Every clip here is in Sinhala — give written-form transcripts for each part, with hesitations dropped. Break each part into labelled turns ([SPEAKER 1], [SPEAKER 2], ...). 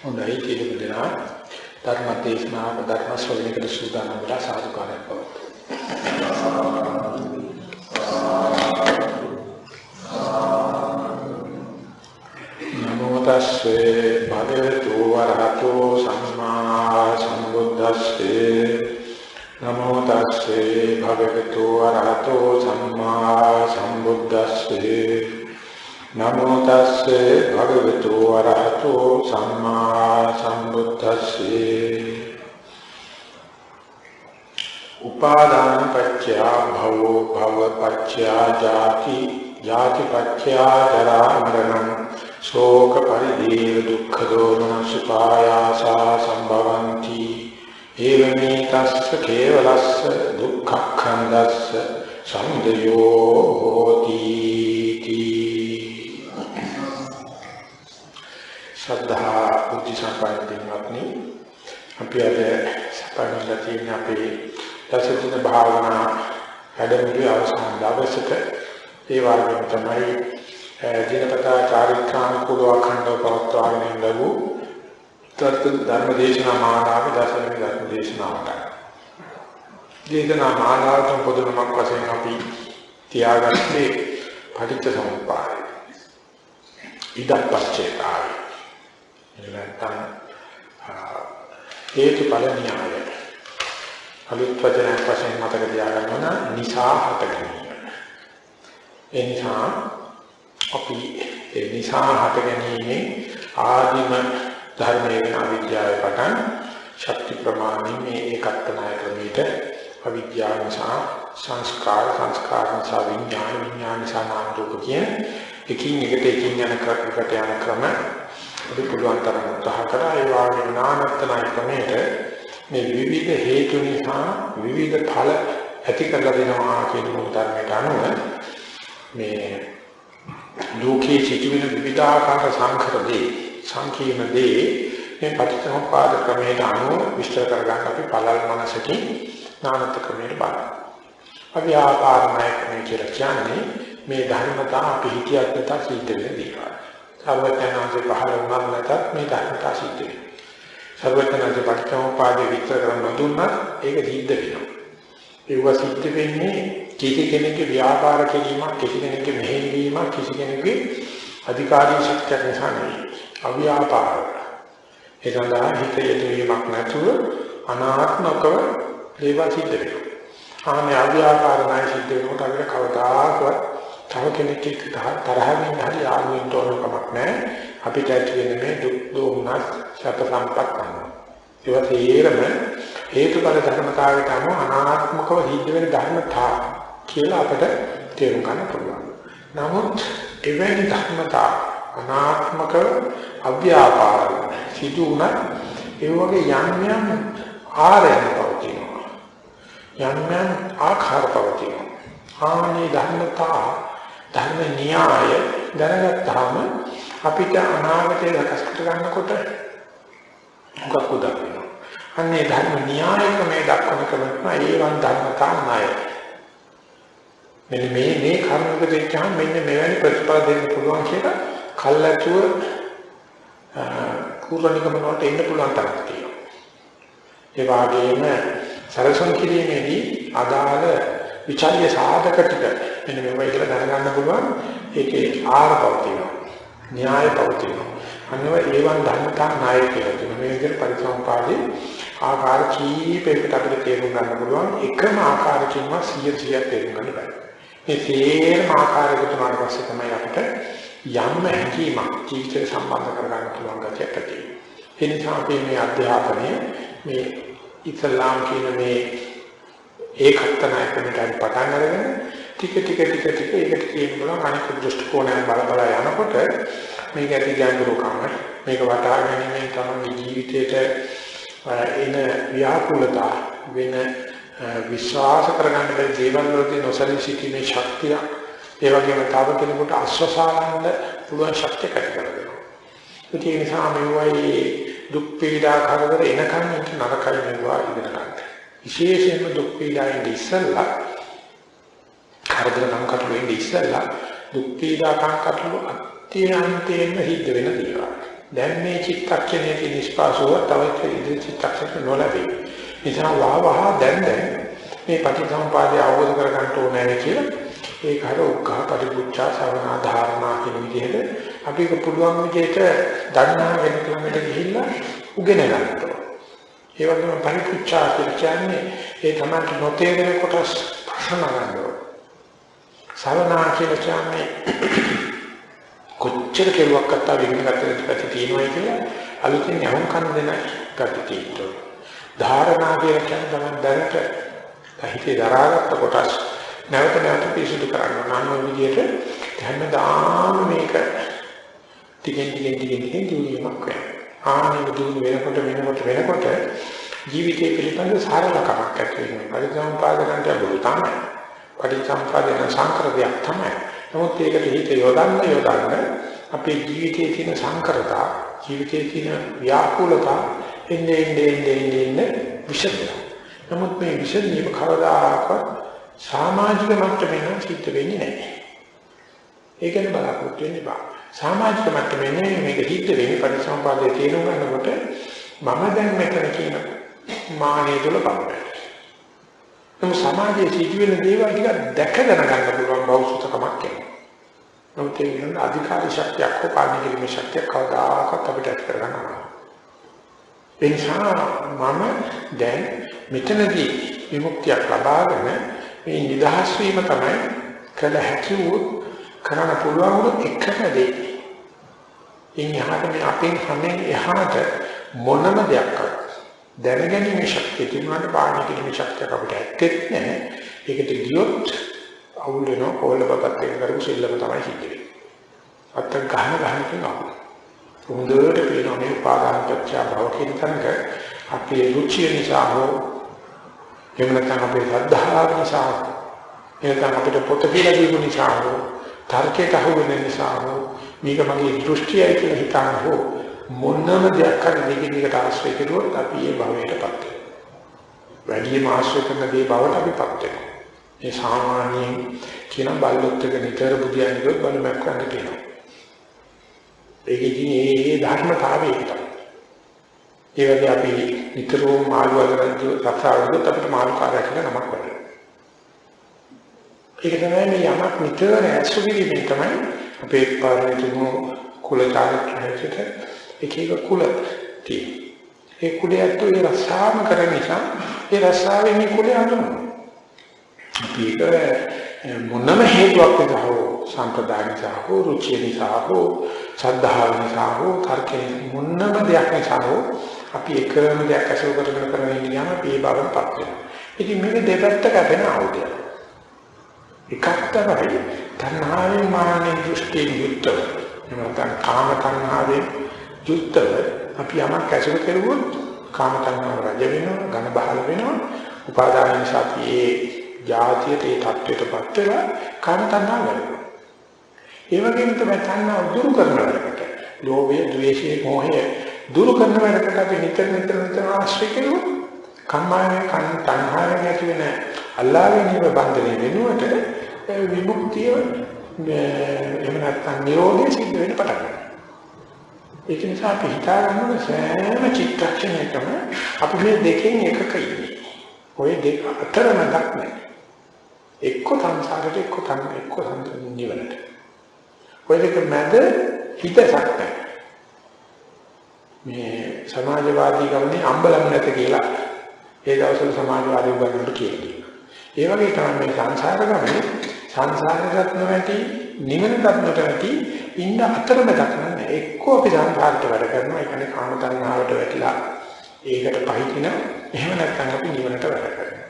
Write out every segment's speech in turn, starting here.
[SPEAKER 1] හොඳයි කියලා දෙනවා ධර්ම දේශනාව ධර්ම ශ්‍රවණයකට සූදානම් වෙලා සාදුකාරයක් පවතුන. නමෝ තස්සේ භගවතු වරහතෝ සම්මා සම්බුද්දස්සේ නමෝ තස්සේ භගවතු වරහතෝ සම්මා සම්බුද්දස්සේ නමෝ තස්සේ භගවතු වරහතෝ සම්මා සම්බුද්දස්සේ උපාදාන පත්‍ය භවෝ භව පත්‍ය ජාති ජාති පත්‍ය ජරා මරණං ශෝක පරිදේව දුක්ඛ දෝමන සුපායාසා සම්භවಂತಿ ඒවමේ තස්ස කේවලස්ස දුක්ඛඛණ්ඩස්ස සමුදයෝ හෝති. ශ්‍රද්ධා බුද්ධ සම්පන්නත්නි අපි අද සපයන තියෙන අපේ දසදින භාවනා වැඩමුළුවේ අවසාන දවසක ඒ වගේම තමයි දිනපතා චාරිත්‍රානුකූලව අඛණ්ඩව පවත්වාගෙන ලැබූ ධර්ම දේශනා මාලාවේ දසවෙනි ධර්ම දේශනාවට. දේශනා මාලාවට පොදුනමක් වශයෙන් අපි තියාගත්තේ පටිච්ච සමුප්පාදය. ඉදප්පච්චේතාවය. නැත්නම් හේතුඵල න්‍යාය. අලුත් වචනයක් වශයෙන් මතක තියාගන්න ඕන නිසා හට ගැනීම. ඒ නිසා අපි ඒ නිසා හට ගැනීමේ ආදිම ධර්මයේ අවිද්‍යාවේ පටන් ශක්ති ප්‍රමාණය මේ ඒකත්නාය ක්‍රමයට අවිද්‍යාව නිසා සංස්කාර නිසා විඥාන නිසා නාම රූප කියන එකින් එකට යන ක්‍රම අපි පුළුවන් තරම් උත්සාහ කරා. ඒ වගේ නානත්තනාය ක්‍රමයට මේ විවිධ හේතු නිසා විවිධ ඵල ඇති කරලා දෙනවා කියන උදාහරණයට අනුව මේ ලෝකයේ සිටින විවිධාකාර සංකීර්ණ දේ මේ පටිච්චසමුප්පාද ක්‍රමයට අනුව විස්තර කරගන්න අපි පළල් මනසකින් නානත් ක්‍රමයට බලනවා. අපි ආපාරණය ක්‍රමය කියලා කියන්නේ මේ ධර්මතා අපි හිතියත් නැත සිද්ධ වෙන දේවල්. සර්වඥාන්සේ පහළ වුණා නැතත් මේ ධර්මතා සිද්ධ වෙනවා. සර්වඥාන්සේ පටිච්චසමුප්පාදේ විස්තර කරන්න දුන්නා ඒක සිද්ධ වෙනවා. ඒව සිද්ධ වෙන්නේ කිසි කෙනෙකුගේ ව්‍යාපාර කිරීමක්, කිසි කෙනෙකුගේ මෙහෙයවීමක්, කිසි කෙනෙකුගේ අධිකාරී ශක්තියක් නිසා නෙවෙයි. අව්‍යාපාර. ඒ සඳහා හිත යෙදවීමක් නැතුව අනාත්මකව ඒවා සිද්ධ වෙනවා. ආනේ අව්‍යාපාර නැයි සිද්ධ වෙනකොට අපිට කවදාකවත් තව කෙනෙක් එක්ක තරහින් හරි ආවෙන්න ඕන කමක් නැහැ. අපිට ඇති වෙන මේ දුක් දෝමනස් සැප සම්පත් ගන්නවා. ඒවා තේරම හේතුඵල ධර්මතාවයට අනුව අනාත්මකව සිද්ධ වෙන ධර්මතා කියලා අපිට තේරුම් ගන්න පුළුවන්. නමුත් එවැනි ධර්මතා අනාත්මක අව්‍යාපාර සිදු වුණත් ඒ වගේ යම් ආරයන් පවතිනවා. යම් ආකාර පවතිනවා. ආනේ ධර්මතා ධර්ම න්‍යාය දැනගත්තාම අපිට අනාගතය සකස් කර ගන්නකොට මොකක් උදා වෙනවා. අන්නේ ධර්ම න්‍යාය ක්‍රමයේ දක්වන ක්‍රමය ඒවන් ධර්මතා ණය. මෙන්න මේ කර්මක දෙච්චාම මෙන්න මෙවැනි ප්‍රතිඵල දෙන්න පුළුවන් කියලා කල්ැතුව පූර්වනිකම වලට එන්න පුළුවන් තරක් තියෙනවා. ඒ වගේම සරසම් කිරීමේදී අදාළ විචාරය සාධක ටික මෙන්න මේවා කියලා දැනගන්න පුළුවන්. ඒකේ ආරපව තියෙනවා. න්‍යාය පවතිනවා. අන්නව ඒවන් ධර්මතා ණය කියලා කියනවා. මේ විදිහට පරිසම්පාදේ ආකාර කීපයකට අපිට තේරුම් ගන්න පුළුවන්. එකම ආකාරකින්ම 100% තේරුම් ගන්න බෑ. මේ තේරම ආකාරයකට උනාට පස්සේ තමයි අපිට යම් හැකියාවක් ජීවිතේ සම්බන්ධ කරගන්න පුළුවන් ගැටයක් ඇති වෙන්නේ. ඒ නිසා අපි මේ අධ්‍යාපනය මේ ඉස්ලාම් කියන මේ ඒකත්නාය ක්‍රමයට පටන් අරගෙන ටික ඒකට කියන බලන අනිත් දෘෂ්ටි කෝණයෙන් බල යනකොට මේක ඇති ගැඹුරුකම මේක වටහා ගැනීමෙන් තමයි ජීවිතේට එන ව්‍යාකූලතා වෙන විශ්වාස කරගන්න බැරි දේවල් වලදී නොසලී සිටීමේ ශක්තිය ඒ වගේම තව කෙනෙකුට අස්වසාලන්න පුළුවන් ශක්තිය ඇති කරගන්නවා. ඒ නිසා මේවයි දුක් පීඩා කරදර එනකන් නරකයි නෙවෙයි ඉගෙන ගන්න. විශේෂයෙන්ම දුක් පීඩාවෙන් ඉස්සෙල්ලා කරදර සංකල්ප වෙන්නේ ඉස්සෙල්ලා දුක් පීඩා සංකල්ප අත්‍යන්තයෙන්ම හිත වෙන දේවල්. දැන් මේ චිත්තක්ෂණයේ නිස්පාසුව තවත් ඉදිරි චිත්තක්ෂණ නොලැබේ. නිසා වහවහ දැන් මේ පටිච්චසමුපාදය අවබෝධ කරගන්න ඕනේ කියලා ඒක හර උක්කා පටිච්චා සවනා ධාරණා කියන විදිහට අපි පුළුවන් විදිහට දන්නා වෙන ක්‍රමයකට ගිහිල්ලා උගෙන ගන්නවා. ඒ වගේම පටිච්චා කියන්නේ ඒ තමයි නොතේරෙන කොටස් ප්‍රශ්න ගන්නවා. සවනා කියන්නේ කොච්චර කෙරුවක් අත්තා විග්න ගන්නට පැති තියෙනවා කියලා අලුතින් යහුම් කන් දෙන ගති තියෙනවා. ධාරණා කියන්නේ තමයි දැනට හිතේ දරාගත්ත කොටස් නැවත නැවත පිරිසිදු කරන්න ඕන විදිහට හැමදාම මේක ටිකෙන් දියුණුවක් වෙනවා. ආනෙක දියුණු වෙනකොට ජීවිතේ පිළිබඳ සාරලකමක් ඇති වෙනවා. පරිසම්පාදනට බොරු තමයි. පරිසම්පාදන සංකරණයක් තමයි. නමුත් ඒකට හිත යොදන්න අපේ ජීවිතයේ තියෙන සංකරතා, ජීවිතයේ තියෙන ව්‍යාකූලතා එන්නේ විසඳනවා. නමුත් මේ විසඳීම කවදාකවත් සමාජික මට්ටමින් සිද්ධ වෙන්නේ නැහැ. ඒකෙන් බලාපොරොත්තු වෙන්න බෑ. සමාජික මට්ටමින් මේක සිද්ධ වෙන්නේ පරිසම්පාදයේ තේරුම් ගන්නකොට මම දැන් මෙතන කියන මානෙ තුල බලන්න. නමුත් සමාජයේ සිදුවෙන දේවල් ටික දැක ගන්න පුළුවන් බෞද්ධකමක් එනවා. නමුත් ඒ වෙන අධිකාරී ශක්තියක් හෝ පාලනය කිරීමේ ශක්තියක් කවදාකවත් අපිට ඇති කරගන්න බෑ. ඒ නිසා මම දැන් මෙතනදී විමුක්තියක් ලබාගෙන මේ නිදහස් වීම තමයි කළ හැකි වූ කරන්න පුළුවන් එකම දේ. ඉන්හාට මේ අපෙන් හැමෙන් එහාට මොනම දෙයක් දැනගැනීමේ ශක්තිය තිබුණාට පාලනය කිරීමේ ශක්තියක් අපිට ඇත්තෙත් නැහැ. ඒකට ගියොත් අවුල් වෙනවා කොල්ලපතත් එක කරු සෙල්ලම තමයි සිද්ධ වෙන්නේ. අත්ත ගහන කෙනා. හොඳට පේනවා මේ උපාදාන පත්‍ය භව කියන තැනක අපේ රුචිය නිසා හෝ එහෙම නැත්නම් අපේ ශ්‍රද්ධාව නිසා එහෙනම් අපිට පොත කියලා දීපු නිසා හෝ තර්කයට අහු වෙන නිසා හෝ මේක මගේ දෘෂ්ටියයි කියලා හිතන හෝ මොනම දෙයක් හරි දෙකකට ආශ්‍රය කරුවොත් අපි ඒ භවයටපත් වෙනවා. වැඩිම ආශ්‍රය කරන දේ භවට අපිපත් වෙනවා. ඒ සාමාන්‍යයෙන් කියන බල්ලොත් එක නිතර බුදියන් ගියොත් බලමක් ගන්න කියනවා. ඒකෙදී ඒ ධර්මතාවය ඒකයි. ඒ වගේ අපි නිතරම මාළු වලදී රස්සාවලුත් අපිට මාළු කාර්යයක් කරන නමක් වගේ. ඒක තමයි මේ යමක් නිතර ඇසුරින් තමයි අපේ පාරමිතුමු කුලචාරකයට එක කුල තියෙනවා. ඒ කුලයට ඒ රස්සාවම කරන නිසා ඒ රස්සාවෙන් මේ කුලය හඳුනනවා. අපි මොනම හේතුවක් නිසා හෝ සම්ප්‍රදාය නිසා හෝ රුචිය නිසා හෝ ශ්‍රද්ධාව නිසා හෝ තර්කයෙන් මොනම දෙයක් නිසා හෝ අපි එකම දෙයක් අසල කරගෙන ඉන්නවා අපි ඒ බවටපත් වෙනවා. ඉතින් මේක දෙපැත්ත කැපෙන ආයුධයක්. එකක් තමයි තණ්හාවෙන් මානෙ දෘෂ්ටියෙන් යුක්තව. එනකම් කාම තණ්හාවෙන් යුක්තව අපි යමක් අසල කරුවොත් කාම තණ්හාව රජ වෙනවා, ඝන බහල වෙනවා. උපාදාන නිසා අපි ඒ ජාතියට ඒ තත්ත්වයටපත් වෙලා කාම තණ්හාව වැඩෙනවා. ඒ වගේම තමයි තණ්හාව දුරු කරනකොට ලෝභය, ද්වේෂය, මෝහය දුරු කරන වැඩකට අපි නිතර ආශ්‍රය කරනවා. කම්මාවේ තණ්හාවෙන් ඇති වෙන අල්ලාහ්ගේ නිබන්ධනය වෙනුවට විමුක්තිය එහෙම නැත්නම් නිරෝධය සිද්ධ වෙන්න පටන් ගන්නවා. ඒක නිසා අපි හිතා ගන්න සෑම චිත්තක්ෂණයකම අපි මේ දෙකෙන් එකක ඉන්නේ. ඔය දෙක අතරමැදක් නැහැ. එක්ක සංසාරයට එක්ක නිවනට. ඔය දෙක මැද හිතසක් නැහැ. මේ සමාජවාදී ගමනේ අම්බලම් නැත කියලා ඒ දවස්වල සමාජවාදී උගන්වන්නට කියනවා. ඒ වගේ තමයි මේ සංසාර ගමනේ සංසාරයට නොවැටි නිවනට නොවැටි ඉන්න අතරමැදක් නැහැ. එක්ක අපි සංසාරයට වැඩ කරනවා. ඒ කියන්නේ කාම තණ්හාවට වැටිලා ඒකට පහින එහෙම නැත්නම් අපි නිවනට වැඩ කරනවා.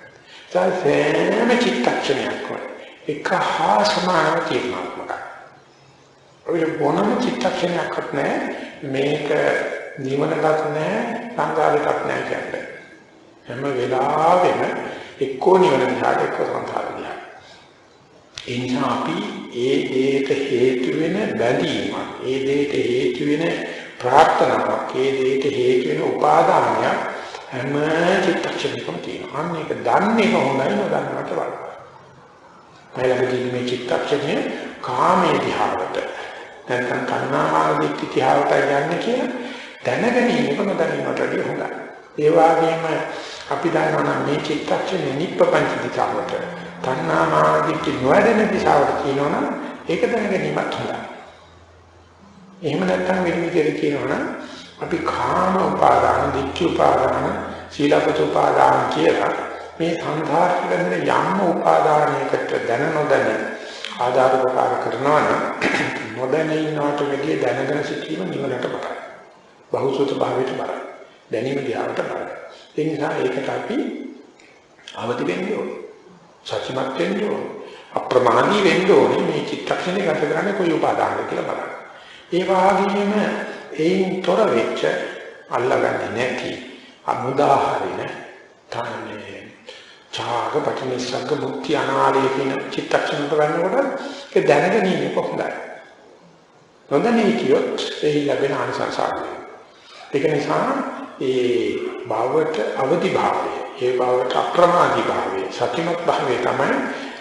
[SPEAKER 1] සෑම චිත්තක්ෂණයක් එක හා සමානව තීරණාත්මකයි. ඔය මොනම චිත්තක්ෂණයක්වත් නැහැ මේක නිවනටත් නැහැ සංසාරයටත් නැහැ කියන්නේ. හැම වෙලාවෙම එක්කෝ නිවන දිහාට එක්කෝ සංසාර දිහාට. ඒ නිසා අපි ඒ දේට හේතු වෙන බැඳීමක්, ඒ දේට හේතු වෙන ප්‍රාර්ථනාවක්, ඒ දේට හේතු වෙන උපාදානයක් හැම චිත්තක්ෂණයකම තියෙනවා. අන්න ඒක දන්නේ කොහොමදයි නොදන්නවට වඩා. මයිලකදී මේ චිත්තක්ෂණය කාමයේ දිහාවට නැත්නම් කන්නාමාදිට්ඨි තියාවට යන්නේ කියලා දැනගැනීමක නොදැනීමට වඩා හොඳයි. ඒ වගේම අපි දන්නවා මේ චිත්තක්ෂණේ නිප්පංච දිශාවට කන්නාමාදිට්ඨි නොවැඩෙන දිශාවට කියනවනම් ඒක දැනගැනීමත් හොඳයි. එහෙම නැත්නම් වෙන විදිහට කියනවනම් අපි කාම උපාදාන, ditthi උපාදාන, සීලපත උපාදාන කියලා මේ සංඛාරික වෙන යම් උපාදානයකට දැන නොදැන ආදාර උපකාර කරනවා නම් නොදැනීමකට වැඩිය දැනගෙන සිටීම නිවනට බරයි. බහුසුත භාවයට බරයි. දැනීම දිහාට බරයි. ඒ නිසා ඒකට අපි අවදි වෙන්න ඕනේ. සත්‍යමත් වෙන්න ඕනේ. අප්‍රමාදී වෙන්න ඕනේ. මේ චිත්තක්ෂණේ ගත කරන්නේ කොයි උපාදානද කියලා බලන්න. ඒ වගේම ඒන් තොර වෙච්ච අල්ලගන්නේ නැති අමුදාහරින තන්නේ චාග පටිනිස්සග්ග මුක්ති අනාලය කියන චිත්තක්ෂණයට ගන්නකොට ඒක දැනගැනීම කොහොමදයි? නොදැනී කියොත් ඒ ලැබෙන ආනිසංසාරය. ඒක නිසා ඒ භාවයට අවදි භාවය, ඒ භාවයට අප්‍රමාදී භාවය, සත්‍යමත් භාවය තමයි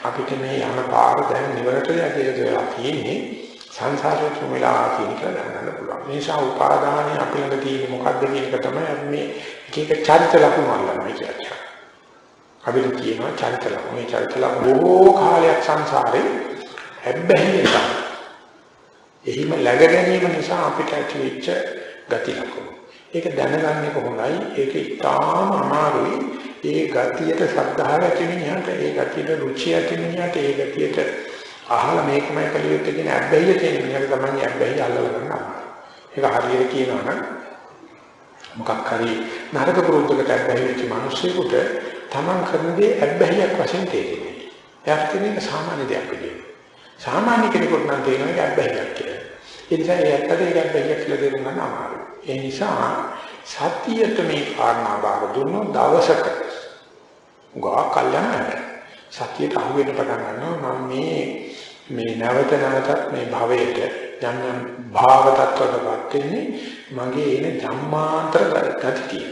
[SPEAKER 1] අපිට මේ යන පාර දැන් නිවනට යකියලා තියෙන්නේ. සංසාරේ තුමලා කියන එක දැනගන්න පුළුවන්. මේ නිසා උපාදානයේ අපි ළඟ තියෙන මොකක්ද කියන එක තමයි අපි මේ එක එක චරිත ලක්ෂණ වලමයි කියන්නේ. අපිට කියනවා චරිත ලක්ෂණ. මේ චරිත ලක්ෂණ බොහෝ කාලයක් සංසාරේ හැබ්බැහි එක. එහිම läග ගැනීම නිසා අපිට ඇතිවෙච්ච ගති ලක්ෂණ. ඒක දැනගන්න එක හොඳයි. ඒක ඉතාම අමාරුයි. ඒ ගතියට ශ්‍රද්ධාව ඇති වෙනියට, ඒ ගතියට රුචිය ඇති වෙනියට, ඒ ගතියට අහලා මේකමයි කලියුත් කියන අබ්බැහිය තියෙන මිනිහට තමයි අබ්බැහිය අල්ලලා ගන්නවා. ඒක හරියට කියනවා නම් මොකක් හරි නරක පුරුද්දකට අබ්බැහි වෙච්ච මිනිස්සුෙකුට තමන් කරන දේ අබ්බැහියක් වශයෙන් තේරෙන්නේ. එයාට කියන්නේ සාමාන්‍ය දෙයක් විදියට. සාමාන්‍ය කෙනෙකුට නම් තේරෙන්නේ අබ්බැහියක් කියලා. ඒ නිසා ඒකට ඒක අබ්බැහියක් කියලා තේරුම් ගන්න අමාරුයි. ඒ නිසා සතියට මේ කාරණා බාර දුන්නොත් දවසක ගා කල්යනා සතියට අහු වෙන්න පටන් ගන්නවා මම මේ නැවත නැවතත් මේ භවයට යම් යම් භාව තත්ත්වයකට වෙන්නේ මගේ එන ධම්මාන්තර ගතිය.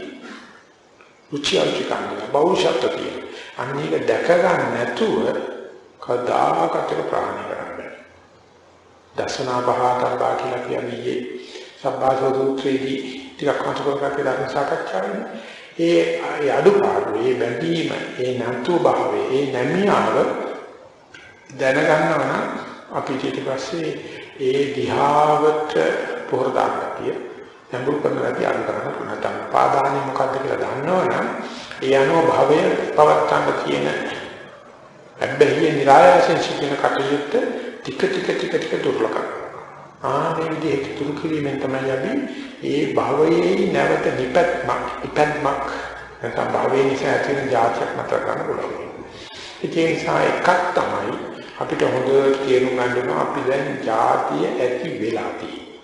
[SPEAKER 1] උචි අල්චිකන්නේ බෞද්ධත්වය. අන්නේක දැක ගන්න නැතුව කදාකට ප්‍රාණි කරන්නේ. දසනා පහතබ්බා කියලා කියන්නේ සබ්බාසෝ සූත්‍රයේදී ටිකක් අතකොට කරලා සාකච්ඡාවෙන්නේ. ඒ අඩුපාඩු, ඒ බැඳීම, ඒ නැතු භාවය, ඒ නැමියාව දැනගන්නවා නම් අපි ඊට පස්සේ ඒ දිහාවට පොර දාගතිය නඹු කරනවාදී අඩු කරන්න පුළුවන්. නැත්නම් පාදානේ මොකද්ද කියලා දන්නවනම් ඒ අනුව භවය පවත්තන්න තියෙන හැබැයි නිරායයෙන් සිටින කටයුත්ත ටික දුර්ලභ ආනේ විදිහට තුරු කිරීමෙන් තමයි අපි ඒ භවයේ නැවත ඉපැත්මක් නැත්නම් භවයේ නිසා ඇතිවන જાතියක් මත ගන්න පුළුවන්. ඒ නිසා එකක් තමයි අපිට හොඳට තේරුම් ගන්න ඕන අපි දැන් જાතිය ඇති වෙලා තියෙන්නේ.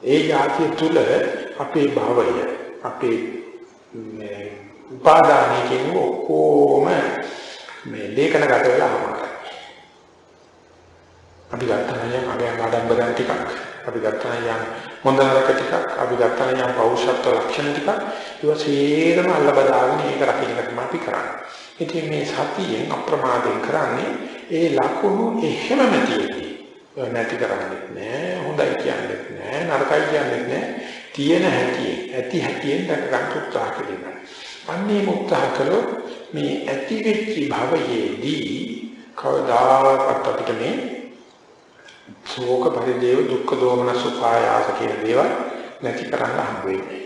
[SPEAKER 1] ඒ જાතිය තුල අපේ භවය අපේ උපාදානයේ කියන ඔක්කොම මේ ලේඛනගත වෙලා හමාරයි. අපි ගත්තා නම් අපේ ආඩම්බරයන් ටිකක් අපි ගත්තා නම් හොඳ නරක ටිකක් අපි ගත්තා නම් පෞරුෂත්ව ලක්ෂණ ටිකක් ඒවා සේරම අල්ලබදාගෙන ඒක රකින්න තමයි අපි කරන්නේ. ඉතින් මේ සතියෙන් අප්‍රමාදයෙන් කරන්නේ ඒ ලකුණු එහෙමම තියෙන්නේ. නැති කරන්නේ නැහැ, හොඳයි කියන්නේ නැහැ, නරකයි කියන්නේ නැහැ. තියෙන හැටියෙන්, ඇති හැටියෙන් දැක ගන්න උත්සාහ කරනවා. අන්නේ උත්සාහ කළොත් මේ ඇති වෙච්ච භවයේදී කවදාකවත් අපිට මේ ශෝක පරිදේව දුක්ඛ දෝමන සුඛායාස කියන දේවල් නැති කරන්න හම්බ වෙන්නේ.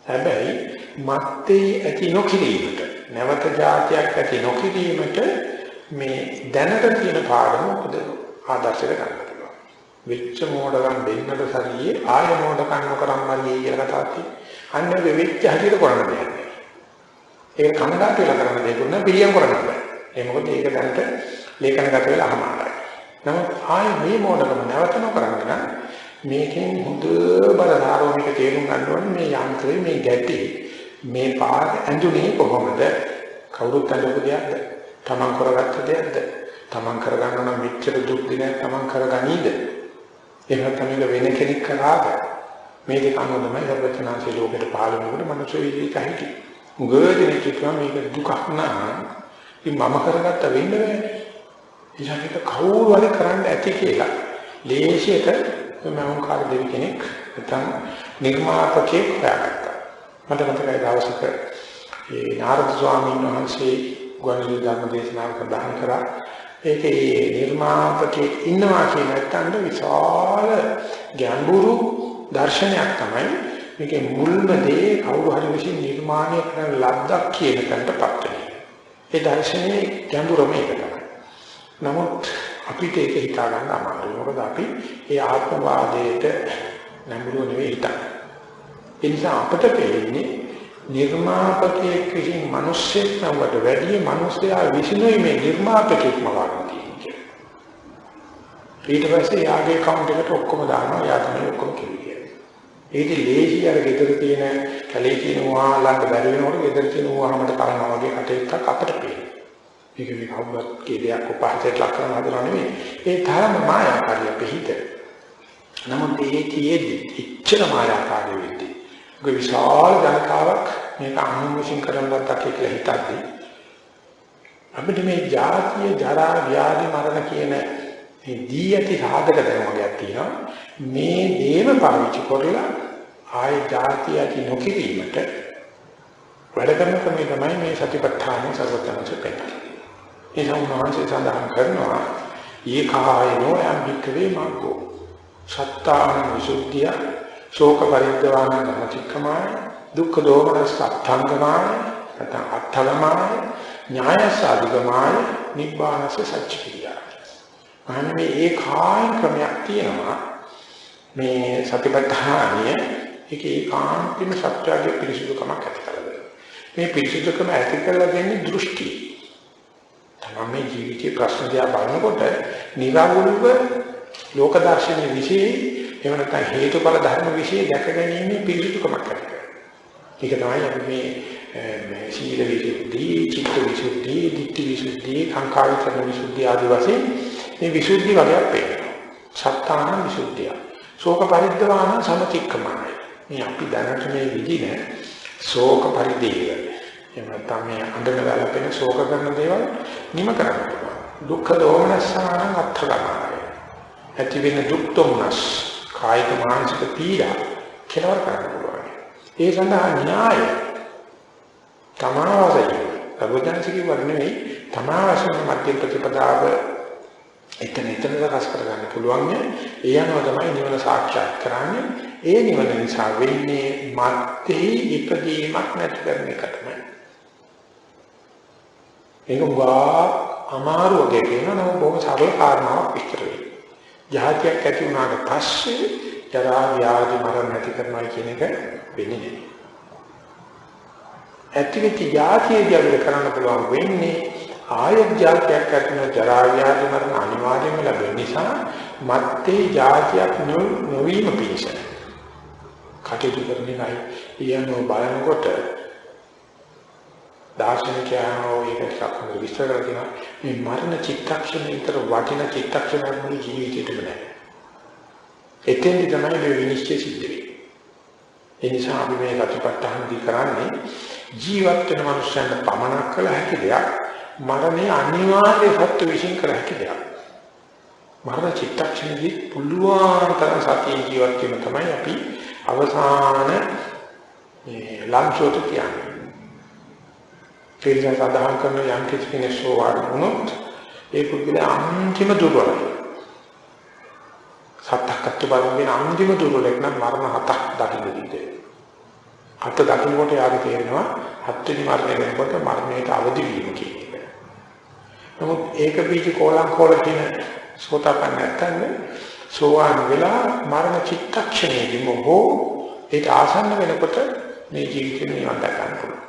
[SPEAKER 1] හැබැයි මත්තේ ඇති නොකිරීමට නැවත જાතියක් ඇති නොකිරීමට මේ දැනට තියෙන පාඩම මොකද ආදර්ශයට ගන්න පුළුවන්. වෙච්ච මොඩකම් දෙන්නට සරියේ ආය මොඩකම් නොකරම් මරියේ කියලා කතාවක් තියෙනවා. අන්න ඒ වෙච්ච හැටියට කරන්න දෙන්නේ. ඒක කනගාට වෙලා කරන්න දෙයක් නෑ පිළියම් කරන්න බෑ. ඒ මොකද ඒක දැනට ලේඛනගත වෙලා අමාරුයි. නමුත් ආයේ මේ මොඩකම නැවත නොකරන්න නම් මේකෙන් හොඳ බලධාරෝනික තේරුම් ගන්න ඕනේ මේ යන්ත්‍රයේ මේ ගැටේ මේ පාර ඇඳුනේ කොහොමද කවුරුත් අඳපු දෙයක්ද තමන් කරගත්ත දෙයක්ද තමන් කරගන්න නම් මෙච්චර දුක් දිනයක් තමන් කරගනීද එහෙම තමයි වෙන කෙනෙක් කරාද මේ දෙක අනුව තමයි සර්වඥාන්සේ ලෝකෙට පහළ වෙනකොට මනුෂ්‍ය විදිහට හිටි උගදෙනෙක් කියනවා මේක දුකක් නෑ ඉතින් මම කරගත්ත වෙන්න බෑනේ ඉතින් කවුරු හරි කරන්න ඇති කියලා ලේසියට මම කාර්ය දෙවි කෙනෙක් නැත්නම් නිර්මාපකයෙක් හොයාගත්තා. මට මතකයි දවසක ඒ නාරද ස්වාමීන් වහන්සේ ගුවන්විදුලි ධර්ම දේශනාවක සඳහන් කරා ඒකේ නිර්මාපකයෙක් ඉන්නවා කියන නැත්නම් විශාල ගැඹුරු දර්ශනයක් තමයි මේකේ මුල්ම දේ කවුරු හරි විසින් නිර්මාණය කරන ලද්දක් කියන තැනටපත් වෙනවා. ඒ දර්ශනේ ගැඹුරම ඒක තමයි. නමුත් අපිට ඒක හිතා ගන්න අමාරුයි. මොකද අපි ඒ ආත්මවාදයට නැඹුරු නෙවෙයි හිතන්නේ. ඒ නිසා අපිට පෙන්නේ නිර්මාපකයෙක් විසින් මිනිස්සෙක් නමකට වැඩි මිනිස්සයා විසිනුයි මේ නිර්මාපකයෙක්ම වගේ. ඊට පස්සේ යාගේ කවුන්ට් එකට ඔක්කොම දානවා. යා තමයි ඔක්කොම කියන්නේ. ඒක ලේසි අර ගෙදර තියෙන කැලේ තියෙන වාලක් බැරි වෙනකොට ගෙදර තියෙන වාහමකට කරනවා වගේ කටයුත්තක් අපිට පේනවා. මේක මේ කවුරුත් කේලයක් උපහාසයට ලක් කරන හදලා නෙවෙයි. ඒ තරම මායාකාරී අපේ හිත. නමුත් ඒකයේදී ඉච්ඡන මායාකාරී වෙද්දී ඔය විශාල ජනතාවක් මේක අනුමුෂින් කරන ලද්දක් කියලා හිතද්දී අපිට මේ ජාතිය ජරා ව්‍යාධි මරණ කියන මේ දී ඇති සාධක දැනුමක් තියෙනවා. මේ දේව පාවිච්චි කරලා ආය ජාතිය ඇති නොකිරීමට වැඩ කරන ක්‍රමය තමයි මේ සතිපට්ඨාන සර්වඥාන්සේ පෙන්නන්නේ. ඒ සම්මානසේ සඳහන් කරනවා ඒකායනෝ යම්බික්කවේ මාර්ගෝ සත්තාන විසුද්ධිය ශෝක පරිද්දවාන ධම්මචක්කමාය දුක්ඛ දෝමනස් අත්ංගමාය නැත්නම් අත්ථලමාය ඥායසාධිගමාය නිබ්බානස සච්චිකිය. අනේ ඒකායන ක්‍රමයක් තියෙනවා මේ සතිපට්ඨානිය. ඒක ඒකාන්තම සත්‍යයේ පිරිසුදුකමක් ඇති කරගන්න. මේ පිරිසුදුකම ඇති කරලා දෙන්නේ දෘෂ්ටි. තමයි ජීවිතයේ ප්‍රශ්න දිහා බලනකොට නිරවුල්ව ලෝක දර්ශනයේ විශේෂ එහෙම නැත්නම් හේතුඵල ධර්ම විශේෂ දැක ගැනීම පිළිසුදුකමක් කරගන්නවා. ඒක තමයි අපි මේ සීල විසුද්ධි, චිත්ත විසුද්ධි, ditthi විසුද්ධි, කාංකා විසුද්ධි ආදී වශයෙන් මේ විසුද්ධි වගේක් පෙන්නනවා. සත්තාන විසුද්ධිය. ශෝක පරිද්දවාන සමතික්කමයි. මේ අපි දැනට මේ විදිහ ශෝක පරිදේව එහෙම තමයි අඳුන ගලපෙන ශෝක කරන දේවල් නිම කරන්න පුළුවන්. දුක්ඛ දෝමනස්සාන අත්ථගමයි. ඇති වෙන දුක් තොමනස් කායික මානසික පීඩා කෙලවර කරන්න පුළුවන්. ඒ සඳහා න්‍යාය තමාවසයි. අභිඥාසිකී වර්ණනේ තමාවසන මධ්‍ය ප්‍රතිපදාව එතන රස කරගන්න පුළුවන්. ඒ අනුව තමයි නිවන සාක්ෂාත් කරන්නේ. ඒ නිවන නිසා වෙන්නේ මත්තේ ඉපදීමක් නැති කරන එක තමයි. ඒක උගා අමාරු වගේ කියනවා නම් බොහොම සරල කාරණාවක් විස්තර වෙනවා. ජාතියක් ඇති වුණාට පස්සේ ජරා ව්‍යාධි මරණ නැති කරනවා කියන එක වෙන්නේ නැහැ. ඇතිවිති ජාතියදී අපිට කරන්න පුළුවන් වෙන්නේ ආයත් ජාතියක් ඇති වෙන ජරා ව්‍යාධි මරණ අනිවාර්යයෙන්ම ලැබෙන නිසා මත්තේ ජාතියක් නොවීම පිණිස කටයුතු කරන එකයි. ඊයන්ව බලනකොට දාර්ශනිකයෝ ඒක සක්මන් විස්තර කරනවා මේ මරණ චිත්තක්ෂණය විතර වටින චිත්තක්ෂණයක් මුළු ජීවිතේටම නැහැ. එතෙන්දි තමයි මේ විනිශ්චය සිද්ධ වෙන්නේ. ඒ නිසා අපි මේ සතිපට්ඨානදී කරන්නේ ජීවත් වෙන මනුස්සයන්ට පමනක් කළ හැකි දෙයක්. මරණය අනිවාර්ය සත්‍ය විශ්ින් කළ හැකි දෙයක්. මරණ චිත්තක්ෂණයේදී පුළුවන් තරම් සතිය ජීවත් වීම තමයි අපි අවසාන මේ ලක්ෂ්‍යයට කියන්නේ. පිළිසඳ සඳහන් කරන යම් කිසි කෙනෙක් සෝවාන් වුණොත් ඒ පුද්ගලයා අන්තිම දුර්වලයි. සත්‍යකත්ව බලමින් අන්තිම දුර්වලෙක් නම් මරණ හතක් දකින්නේ. හත දකින්නකොට යාගේ තේරෙනවා හත්වෙනි මරණය වෙනකොට මරණයට අවදි වීම කියන එක. නමුත් ඒක බීජ කෝලංකෝල කියන සෝතාපන්න නැත්නම් සෝවාන් වෙලා මරණ චිත්තක්ෂණයේදී මොහො ඒක ආසන්න වෙනකොට මේ ජීවිතේ නිවන් දක්වන්න පුළුවන්.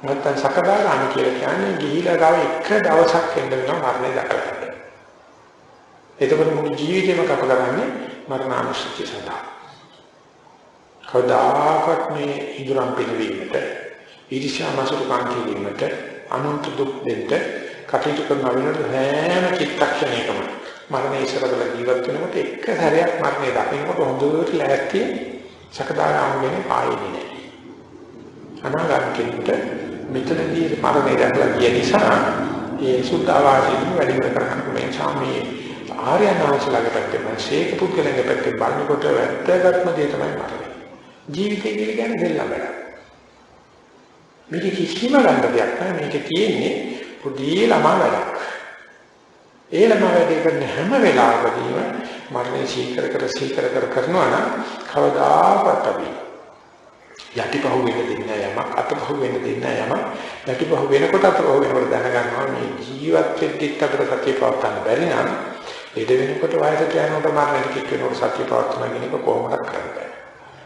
[SPEAKER 1] නැත්නම් සකදාගාමී කියලා කියන්නේ ගිහිලා ගාව එක දවසක් එන්න වෙනවා මරණය දක්වන්න. එතකොට මුළු ජීවිතේම කප කරන්නේ මරණානුස්සතිය සඳහා. කවදාකවත් මේ ඉදරම් පිළිවීමට, ඊර්ෂ්‍යා මසුරුකම් කිරීමට, අනුන්ට දුක් දෙන්න කටයුතු කරන වෙනකොට හැම චිත්තක්ෂණයකම මරණය ඉස්සරහට ජීවත් වෙනකොට එක සැරයක් මරණය දකින්නකොට හොඳට ලෑස්ති සකදාගාමී වෙන්නේ ආයෙන්නේ නැහැ. අනාගාමී කෙනෙකුට මෙතනදී මරණය දැකලා ගිය නිසා ඒ සුද්ධාවාසයෙන් වැඩි කර ගන්න මේ සාමයේ ආර්යනාංශලගේ පැත්තෙන් ශේක පුද්ගලයන්ගේ පැත්තෙන් බලනකොට වැද්දගත්ම දේ තමයි මරණය. ජීවිතය කියන්නේ දෙල්ලම වැඩ. මේක කිසිම ගන්න දෙයක් නෑ. මේක තියෙන්නේ පොඩි ළමා වැඩක්. ඒ ළමා වැඩේ කරන හැම වෙලාවකදීම මරණය සීකර කර කරනවා නම් කවදාකවත් අපි යටිපහුව වෙන්න දෙන්නේ නැහැ යමක් අතපහුව වෙන්න දෙන්නේ නැහැ යමක් යටිපහුව වෙනකොට අතපහුව වෙනකොට දැනගන්නවා මේ ජීවත් වෙද්දිත් අපිට සත්‍ය පවත්වන්න බැරි නම් ඊට වෙනකොට වයසට යනකොට මරණයට කික් වෙනකොට සත්‍ය පවත්වන්න කියන එක කොහොමද කරන්නේ?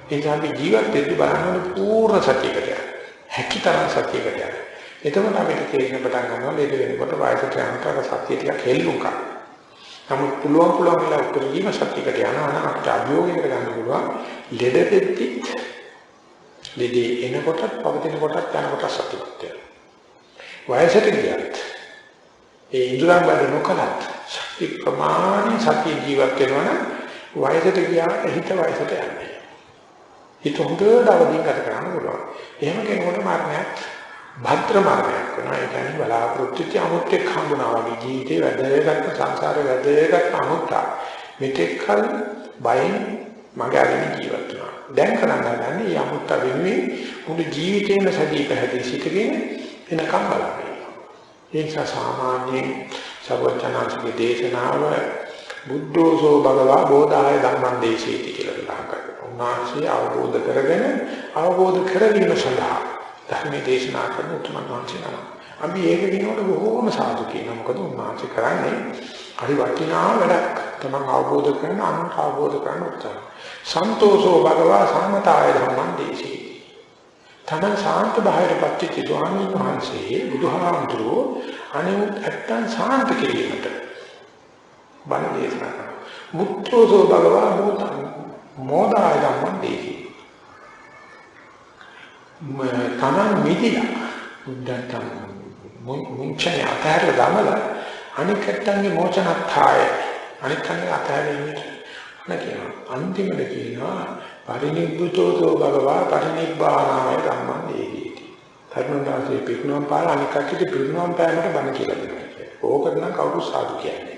[SPEAKER 1] ඒ නිසා අපි ජීවත් වෙද්දි බලන්න පූර්ණ සත්‍යයකට යන්න. හැකිතරම් සත්‍යයකට යන්න. එතකොට අපිට තේරෙන පටන් ගන්නවා ඊට වෙනකොට වයසට යනකොට සත්‍ය ටිකක් හෙල්ලුකා. නමුත් පුළුවන් වෙලා උත්තර දීම සත්‍යයකට යනවා නම් අපිට අභියෝගයකට ගන්න පුළුවන් ලෙඩ දෙද්දි ලෙඩේ එනකොටත් පවතින කොටත් යනකොට සතුටුත් වෙනවා. වයසට ගියත් ඒ ඉඳුරන් බඩ නොකලත් ශක්ති ප්‍රමාණය සතිය ජීවත් වෙනවනම් වයසට ගියාට හිත වයසට යන්නේ. හිත හොඳට අවදි කර ගන්න පුළුවන්. එහෙම කෙනෙකුට මරණයක් භද්‍ර මරණයක් වෙනවා. ඒ කියන්නේ බලාපොරොත්තු වෙච්ච අමුත්‍යක් හම්බුනා වගේ ජීවිතේ වැදගත් සංසාරේ වැදගත් අමුත්තා. මෙතෙක්කල් බයෙන් මගහැරෙන ජීවත් වෙනවා. දැන් කරන්න ගන්නේ මේ අමුත්ත වෙනුවෙන් මුළු ජීවිතේම සැදී පැහැදී සිටගෙන එනකම් බලන්න. ඒ නිසා සාමාන්‍යයෙන් සර්වඥාන්සේගේ දේශනාව බුද්ධෝසෝ භගවා බෝධාය ධම්මං දේශේති කියලා කියනවා. උන්වහන්සේ අවබෝධ කරගෙන අවබෝධ කරගැනීම සඳහා ධර්මයේ දේශනා කරන උතුමන් වහන්සේ නම. අපි ඒක දිනවල බොහෝම සාදු කියනවා. මොකද උන්වහන්සේ කරන්නේ හරි වටිනා වැඩක්. තමන් අවබෝධ කරන අනුන්ට අවබෝධ කරන උත්සාහ. සන්තෝෂෝ භගවා සම්මතාය ධම්මං දේශේති. තමන් ශාන්ත භාවයට පත්‍චි ස්වාමීන් වහන්සේ බුදුහාමුදුරුවෝ අනිත් ඇත්තන් ශාන්ත කිරීමට බණ දේශනා කරනවා. මුත්තෝසෝ භගවා මෝදාය ධම්මං දේශේති. තමන් මිදිලා උද්දතම් මුංචය අතහැරලා දාමලා අනිකට්ටන්ගේ මෝචනත්ථාය අනිකට්ටන්ගේ අතහැරීමට කියනවා. අන්තිමට කියනවා පරිනිබ්බුතෝසෝ භගවා පරිනිබ්බානාය ධම්මං දේහේති. ධර්මදාසයේ පිටුනම් පාර අනිකට්ට පිටුනම් පෑමට බණ කියලා දෙනවා. ඕකට නම් කවුරු සාදු කියන්නේ.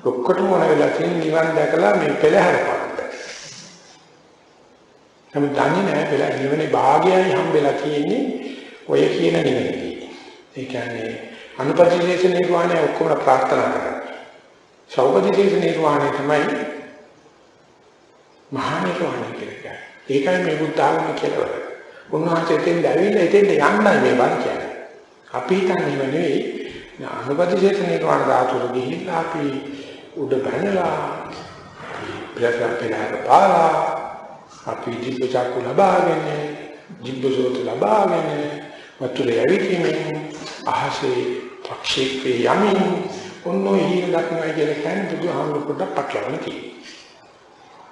[SPEAKER 1] ඔක්කොටම මොන වෙලා තියෙන නිවන් දැකලා මේ පෙළහැර පාඩම්. නමුත් දන්නේ නැහැ පෙළ නිවනේ භාගයයි හම්බෙලා තියෙන්නේ ඔය කියන නිවනේදී. ඒ කියන්නේ අනුපතිශේෂ නිර්වාණය ඔක්කොම ප්‍රාර්ථනා කරනවා. සෞපතිශේෂ නිර්වාණය තමයි මහා නිර්වාණය කියන්නේ. ඒකයි මේ බුද්ධ ආගම කියලා. උන්වහන්සේ එතෙන් දැවිලා එතෙන් යන්නයි මේ බණ කියන්නේ. අපි හිතන්නේ නෙවෙයි අනුපතිශේෂ නිර්වාණ ධාතුව ගිහිල්ලා අපි උඩ බැනලා ප්‍රයත්න පාලා අපි ජීවිතයක් ලබාගෙන ජීවිතෝත් ලබාගෙන වතුරේ ඇවිදීමෙන් අහසේ ප්‍රක්ෂේපේ යමින් ඔන්නෝ හිල දක්වයි කියලා කියන්නේ බුදුහාමුදුරුවෝ පොඩ්ඩක් පටලවන්න තියෙනවා.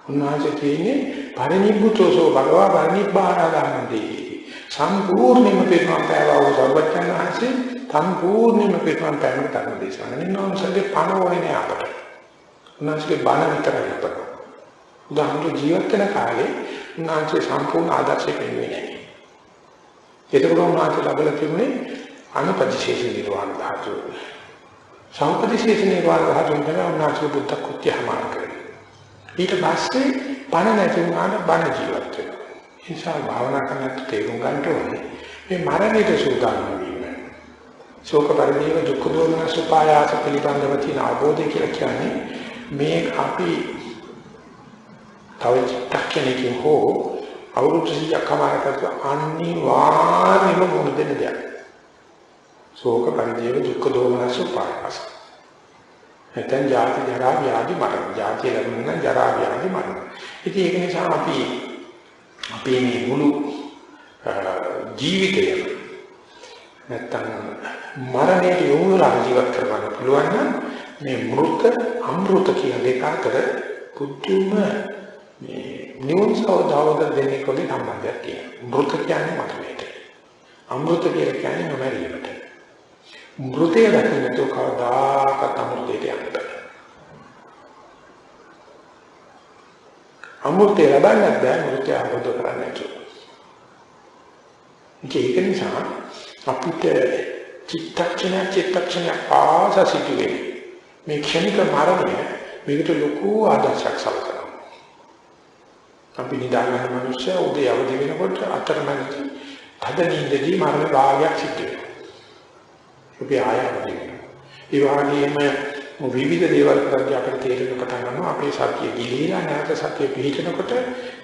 [SPEAKER 1] උන්වහන්සේ කියන්නේ පරිනිබ්බුතෝසෝ භගවා පරිනිබ්බානාදානදී සම්පූර්ණයෙන්ම පිරුණම් පෑවා වූ සර්වඥාන් වහන්සේ සම්පූර්ණයෙන්ම පිරුණම් පෑමට ධර්ම දේශනා කරනවා. උන්වහන්සේගේ පණ ඕනේ අපට. උන්වහන්සේගේ බණ විතරයි අපට. උදාහරණ ජීවත් වෙන කාලේ උන්වහන්සේ සම්පූර්ණ ආදර්ශයක් වෙන්නේ නැහැ. ඒකවල උන්වහන්සේ ලැබලා තිබුණේ අනුපතිශේෂ නිර්වාණ ධාතුව. සම්පතිශේෂ නිර්වාණ ධාතුව තමයි උන්වහන්සේ බුද්ධ කෘත්‍යමාන කරේ. ඊට පස්සේ බණ නැති වුණාට බණ ජීවත් වෙනවා. ඒ නිසා භාවනා කරනකොට තේරුම් ගන්න ඕනේ මේ මරණයට සූදානම් වීම. ශෝක පරිදේව දුක්ඛ දෝමන සුපායාස පිළිබඳව තියෙන අවබෝධය කියලා කියන්නේ මේ අපි තව චිත්තක්ෂණයකින් හෝ අවුරුදු 100ක් කමාරකට අනිවාර්යයෙන්ම මොන දෙන්න දෙයක්. ශෝක පරිදේව දුක්ඛ දෝමන සුපායාස. එතෙන් ජාති ජරා ව්‍යාධි මරණ. ජාති ලැබුණා ජරා ව්‍යාධි මරණ. ඉතින් ඒක නිසා අපි අපේ මේ මුළු ජීවිතයම නැත්තම් මරණයට යොමු වෙලා ජීවත් කරගන්න පුළුවන් නම් මේ මෘත අමෘත කියන දෙක අතර පුදුම මේ නිවන සෞදාවද දෙන්නේ කොහේ සම්බන්ධයක් තියෙනවා. මෘත කියන්නේ මරණයට. අමෘත කියන්නේ නොමැරීමට. මෘතය දකින්නට කවදාකවත් අමෘතයට යන්න බෑ. අමෘතය ලබන්න බෑ මෘතය අවබෝධ කරගන්න කිව්වා. ඒක නිසා අපිට චිත්තක්ෂණ ආසසිතුවේ මේ ක්ෂණික මරණය මේකට ලොකු ආදර්ශයක් සලකනවා. අපි නිදාගන්න මිනිස්සු උදේ අවදි වෙනකොට අතරමැදි අද නිින්දදී මරණ භාගයක් සිද්ධ වෙනවා. අපි ආයෙත් ඒ වගේම විවිධ දේවල් කරද්දී අපිට තේරෙන පටන් ගන්නවා අපේ සත්‍ය ගිලිලා නැවත සත්‍ය පිහිටනකොට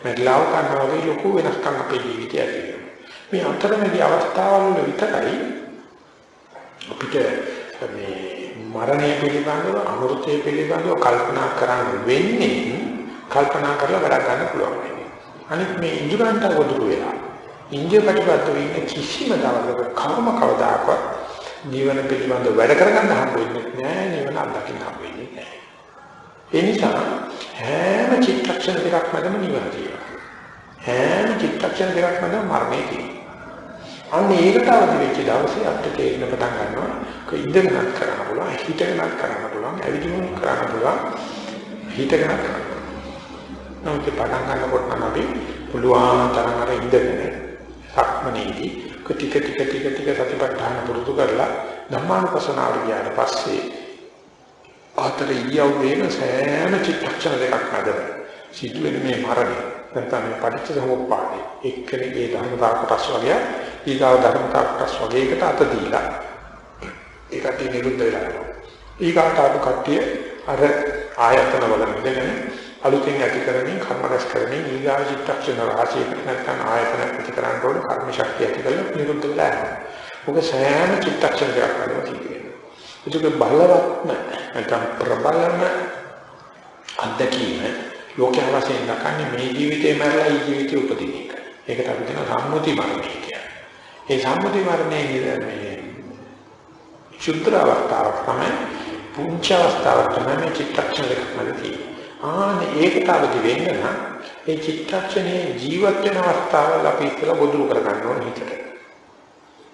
[SPEAKER 1] මෙట్లాව කරනවා වගේ ලොකු වෙනස්කම් අපේ ජීවිතය ඇති වෙනවා. මේ අතරමැදි අවස්ථාවල විතරයි අපිට මේ මරණය පිළිබඳව අමෘතය පිළිබඳව කල්පනා කරන්න වෙන්නේ කල්පනා කරලා වැඩ ගන්න පුළුවන් වෙන්නේ. අනිත් මේ ඉන්ද්‍රයන්ට වදුරු වෙලා ඉන්ද්‍රිය ප්‍රතිපද වෙන්නේ කිසිම දවසක කවදාකවත් ජීවන පිළිබඳව වැඩ කරගන්න හම්බ වෙන්නේ නැහැ, නිවන අත්දකින්න හම්බ වෙන්නේ නැහැ. ඒ නිසා හැම චිත්තක්ෂණ දෙකක් මැදම නිවන තියෙනවා. හැම චිත්තක්ෂණ දෙකක් මැදම මරණය තියෙනවා. අන්න ඒකට අවදි වෙච්ච දවසේ අපිට තේරෙන්න පටන් ගන්නවා ඉඳගෙනත් කරන්න පුළුවන්, හිටගෙනත් කරන්න පුළුවන්, ඇවිදින්න කරන්න පුළුවන්, හිටගෙනත් කරන්න පුළුවන්. නමුත් පටන් ගන්නකොට නම් අපි පුළුවන් තරම් අර ඉඳගෙන සක්මනේදී ටික සතිපට්ඨාන පුරුදු කරලා ධම්මානුපස්සනාවට ගියාට පස්සේ ආතර ඉරියව්වේම සෑම චිත්තක්ෂණ දෙකක් මැද සිදුවෙන මේ මරණය නැත්නම් මේ පටිච්චසමුප්පාදේ එක්කෙනෙක්ගේ ධර්මතා කොටස් වගේ ඊගාව ධර්මතා කොටස් වගේකට අත දීලා ඒකට නිරුද්ධ වෙලා යනවා. ඊගාට ආපු කට්ටිය අර ආයතන වල ඉඳගෙන අලුතෙන් ඇති කරමින් කර්ම රැස් කරමින් ඊගාව චිත්තක්ෂණ රාශියකට නැත්නම් ආයතන ඇති කරන්න ඕන කර්ම ශක්තිය ඇති කරලා නිරුද්ධ වෙලා යනවා. මොකද සෑම චිත්තක්ෂණ දෙකක් වලම තියෙනවා. ඒක බලවත්ම නැත්නම් ප්‍රබලම අත්දැකීම ලෝකයේ වශයෙන් දක්වන්නේ මේ ජීවිතේ මරලා ඊ ජීවිතේ උපදින එක. ඒකට අපි කියන සම්මුති මරණය කියන්නේ. ඒ සම්මුති මරණයේ මේ චුත්‍ර අවස්ථාවක් තමයි පුංචි අවස්ථාවක් තමයි චිත්තක්ෂණ දෙකක් මැද තියෙන්නේ. ඒකට අවදි වෙන්න නම් ඒ චිත්තක්ෂණයේ ජීවත් වෙන අවස්ථාවල අපි ඉතලා බොදුරු කර ගන්න ඕන හිතට.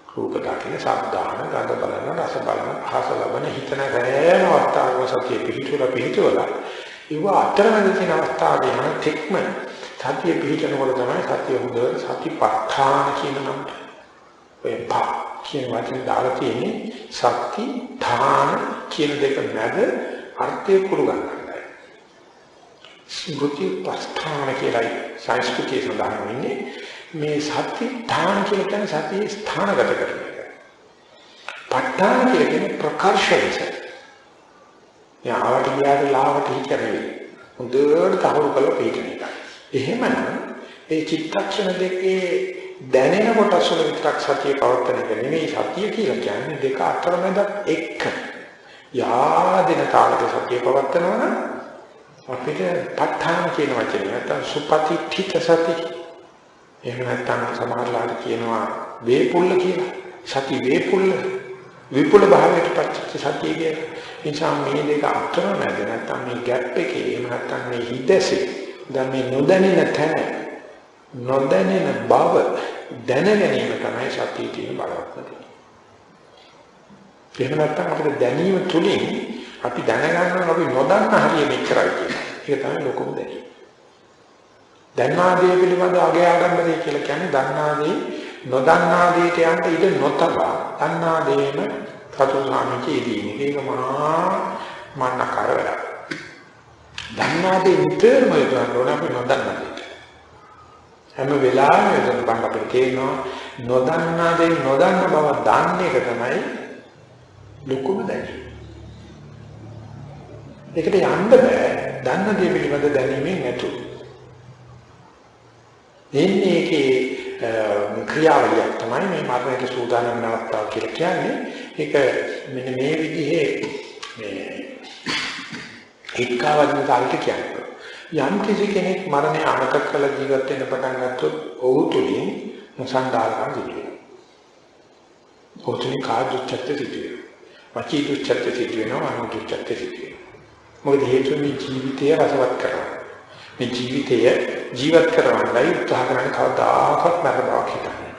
[SPEAKER 1] රූප දකින, ශබ්ද අහන, ගඳ බලන, රස බලන, භාෂ ලබන හිතන හැම අවස්ථාවකම සතිය පිහිටුවලා ඒව අතරමැද තියෙන අවස්ථාවේ යන තෙක්ම සතිය පිහිටනකොට තමයි සතිය හොඳ සතිපට්ඨාන කියන නම් ඔය පා කියන වචනේ දාලා තියෙන්නේ සති ධාන කියන දෙක මැද අර්ථය කුරු ගන්නවා. ස්මෘති පස්ථාන කියලා සංස්කෘතිය සඳහන් වෙන්නේ මේ සති ධාන කියලා කියන්නේ සතිය ස්ථානගත කරන එක. ප ဋ ාණ කියලා කියන්නේ ප්‍රකර්ෂණය. යාවට ගියාට ලාවට හිතන්නේ හොඳට තහවුරු කරලා පිටින් එක. එහෙමනම් ඒ චිත්තක්ෂණ දෙකේ දැනෙන කොටස් වල විතරක් සතිය පවත්වන එක නෙමෙයි සතිය කියලා කියන්නේ දෙක අතරමැද එක්ක. යාදෙන තාලක සතිය පවත්වනවා නම් අපිට ප ဋ ාණ කියන වචනේ නැත්නම් සුපතිඨිත සති. එහෙම නැත්නම් සමහරලාට කියනවා වේපුල්ල කියලා. සති වේපුල්ල විපුල භාවයට පච්ච සතිය කියන්නේ. නිසා මේ දෙක අතරමැද නැත්නම් මේ ગેප් එකේ එහෙම නැත්නම් මේ හිදැසේ දැන් මේ නොදැනෙන තැන නොදැනෙන බව දැන ගැනීම තමයි සතියේ තියෙන බලවත්කම. එහෙම නැත්නම් අපිට දැනීම තුලින් අපි දැනගන්නවා අපි නොදන්න හරිය මෙච්චරයි කියලා. ඒක තමයි ලොකුම දෙයක්. දන්නා දේ පිළිබඳව අගය ආඩම්බරය කියලා කියන්නේ දන්නා දේ නොදන්නා දේට යන්න ඉඩ නොතබා දන්නා දේම සතුටාමිකේදී මේක මහා මන්නකර වෙලා. දන්නා දේ විතරම යොදන්න අපි නොදන්නා දේ. හැම වෙලාවෙම යොදන්න බං අපිට තේරෙනවා නොදන්නා දේ නොදන්න බව දන්න එක තමයි ලොකුම දැනීම. ඒකට යන්න බෑ දන්න දේ පිළිබඳ දැනීමෙන් නැතු. එන්නේ ඒකේ ක්‍රියාවලියක් තමයි මේ මරණයට සූදානම් වෙන අවස්ථාව කියලා කියන්නේ. ඒක මෙන්න මේ විදිහේ මේ එක්කවදින කාලෙට කියන්නේ. යම් කිසි කෙනෙක් මරණය අමතක කළ ජීවත් වෙන්න පටන් ගත්තොත් ඔහු තුලින් මොසන්දාරකම් දිවෙනවා. ඔහු තුලින් කාර්යුච්චත්‍ය සිදුවෙනවා. වචී දුච්චත්‍ය සිදුවෙනවා, අනු දුච්චත්‍ය සිදුවෙනවා. මොකද හේතුව මේ ජීවිතය රසවත් කරනවා. මේ ජීවිතය ජීවත් කරවන්නයි උත්සාහ කරන කවදාකවත් මරණයක් හිතන්නේ.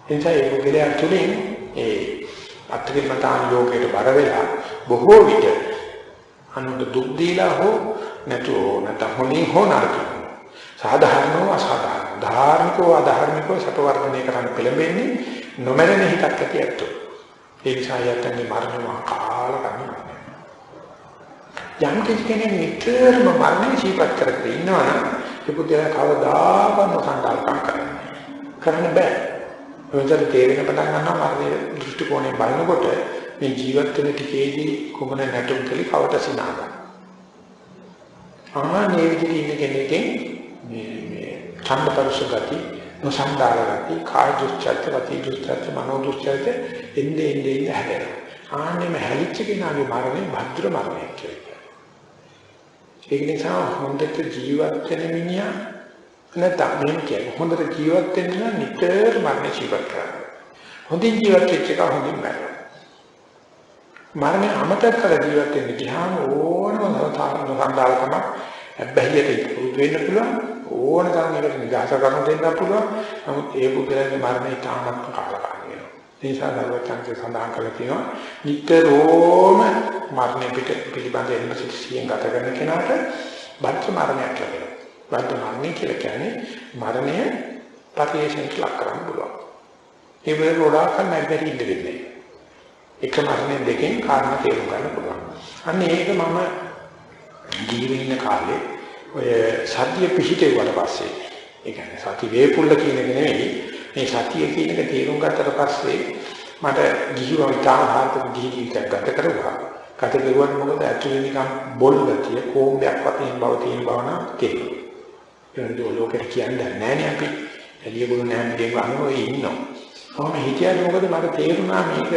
[SPEAKER 1] එනිසා ඒ පුද්ගලයා තුළින් ඒ අත්විඳින යෝගයට බර වෙලා බොහෝ විට අනුන්ට දුක් දීලා හෝ නැත්නම් හොනින් හෝ නරකින් සාධාරණව අසාධාරණ ධාර්මිකව අධාර්මිකව සපවර්ධනය කරන්න පෙළඹෙන්නේ නොමැරෙන හිතක් ඇති ඇත්තෝ. ඒ නිසා යත්තන්ගේ මරණ කාල ගන්න. යම් කෙනෙක් නිතරම මරණය ජීවත් කරගෙන ඉන්නවනම් ඒ පුද්ගලයා කවදාකවත් නොසන්ඩාල්කම් කරන්න බෑ. ඔයතර තේරෙන පටන් ගන්නවා මරණය දෘෂ්ටි කෝණයෙන් බලනකොට මේ ජීවත් වෙන ටිකේදී කුමන නැටුම් කලි කවට සිනාගන්න. ආනේ විදිහට ඉන්න කෙනෙක්ගෙන් මේ ඡන්දපරස ගති, නොසන්ඩාල ගති, කාය දුස්චරිත, වාචික දුස්චරිත, මනෝ දුස්චරිත එන්නේ හැදෙනවා. ආන්නේම හැලිච්ච කෙනාගේ මරණය භද්‍ර මරණයක් කියලා. ඒක නිසා හොඳට ජීවත් වෙන මිනිහා නැත්නම් මෙහෙම කියන්නේ හොඳට ජීවත් වෙන්න නම් නිතර මරණය ජීවත් කරන්න. හොඳින් ජීවත් වෙච්ච එක හොඳින් මැරෙනවා. මරණය අමතක කර ජීවත් වෙන්න ගියාම ඕනම සන්දාලකම බැහැියට පුරුදු වෙන්න පුළුවන් ඕන තරම් එකට නිදහස කරන දෙන්න පුළුවන්. නමුත් ඒ පුද්ගලයාගේ මරණය තාමත් කාලකාලී වෙනවා. ඒ නිසා දරුවචන්සේ සඳහන් කළා තියෙනවා නිතරම මරණය පිළිබඳ එන්නසියෙන් ගත කරන කෙනාට බද්ධ මරණයක් ලැබෙනවා. බද්ධ මරණය කියලා කියන්නේ මරණය පරිේශණයට ලක් කරන්න පුළුවන්. ඒ වෙලාවට ගොඩාක් නැබැරි ඉඳ වෙන්නේ. එක මරණය දෙකෙන් කාරණා තේරුම් ගන්න පුළුවන්. අන්න ඒක මම ජීවිතේ ඉන්න කාලේ ඔය සතිය පිහිටෙව්වට පස්සේ ඒ කියන්නේ සති වේපුල්ල කියන එක නෙවෙයි මේ සතිය කියන එක තේරුම් ගත්තට පස්සේ මට ගිහිව විතාහාරක ජීවිතයක් ගත කරුවා. ගත කරුවන් මොකද ඇතුලේ නිකන් බොල් ගතිය කොම්බයක් වගේ බව තියෙන බව නම් තේරෙනවා. ඒක ලෝකෙට කියන්නේ නැහැ නේ අපි. එළිය ගුණ නැහැ දෙයක් අනුව ඉන්නවා. කොහොම හිතියද මොකද මට තේරුණා මේක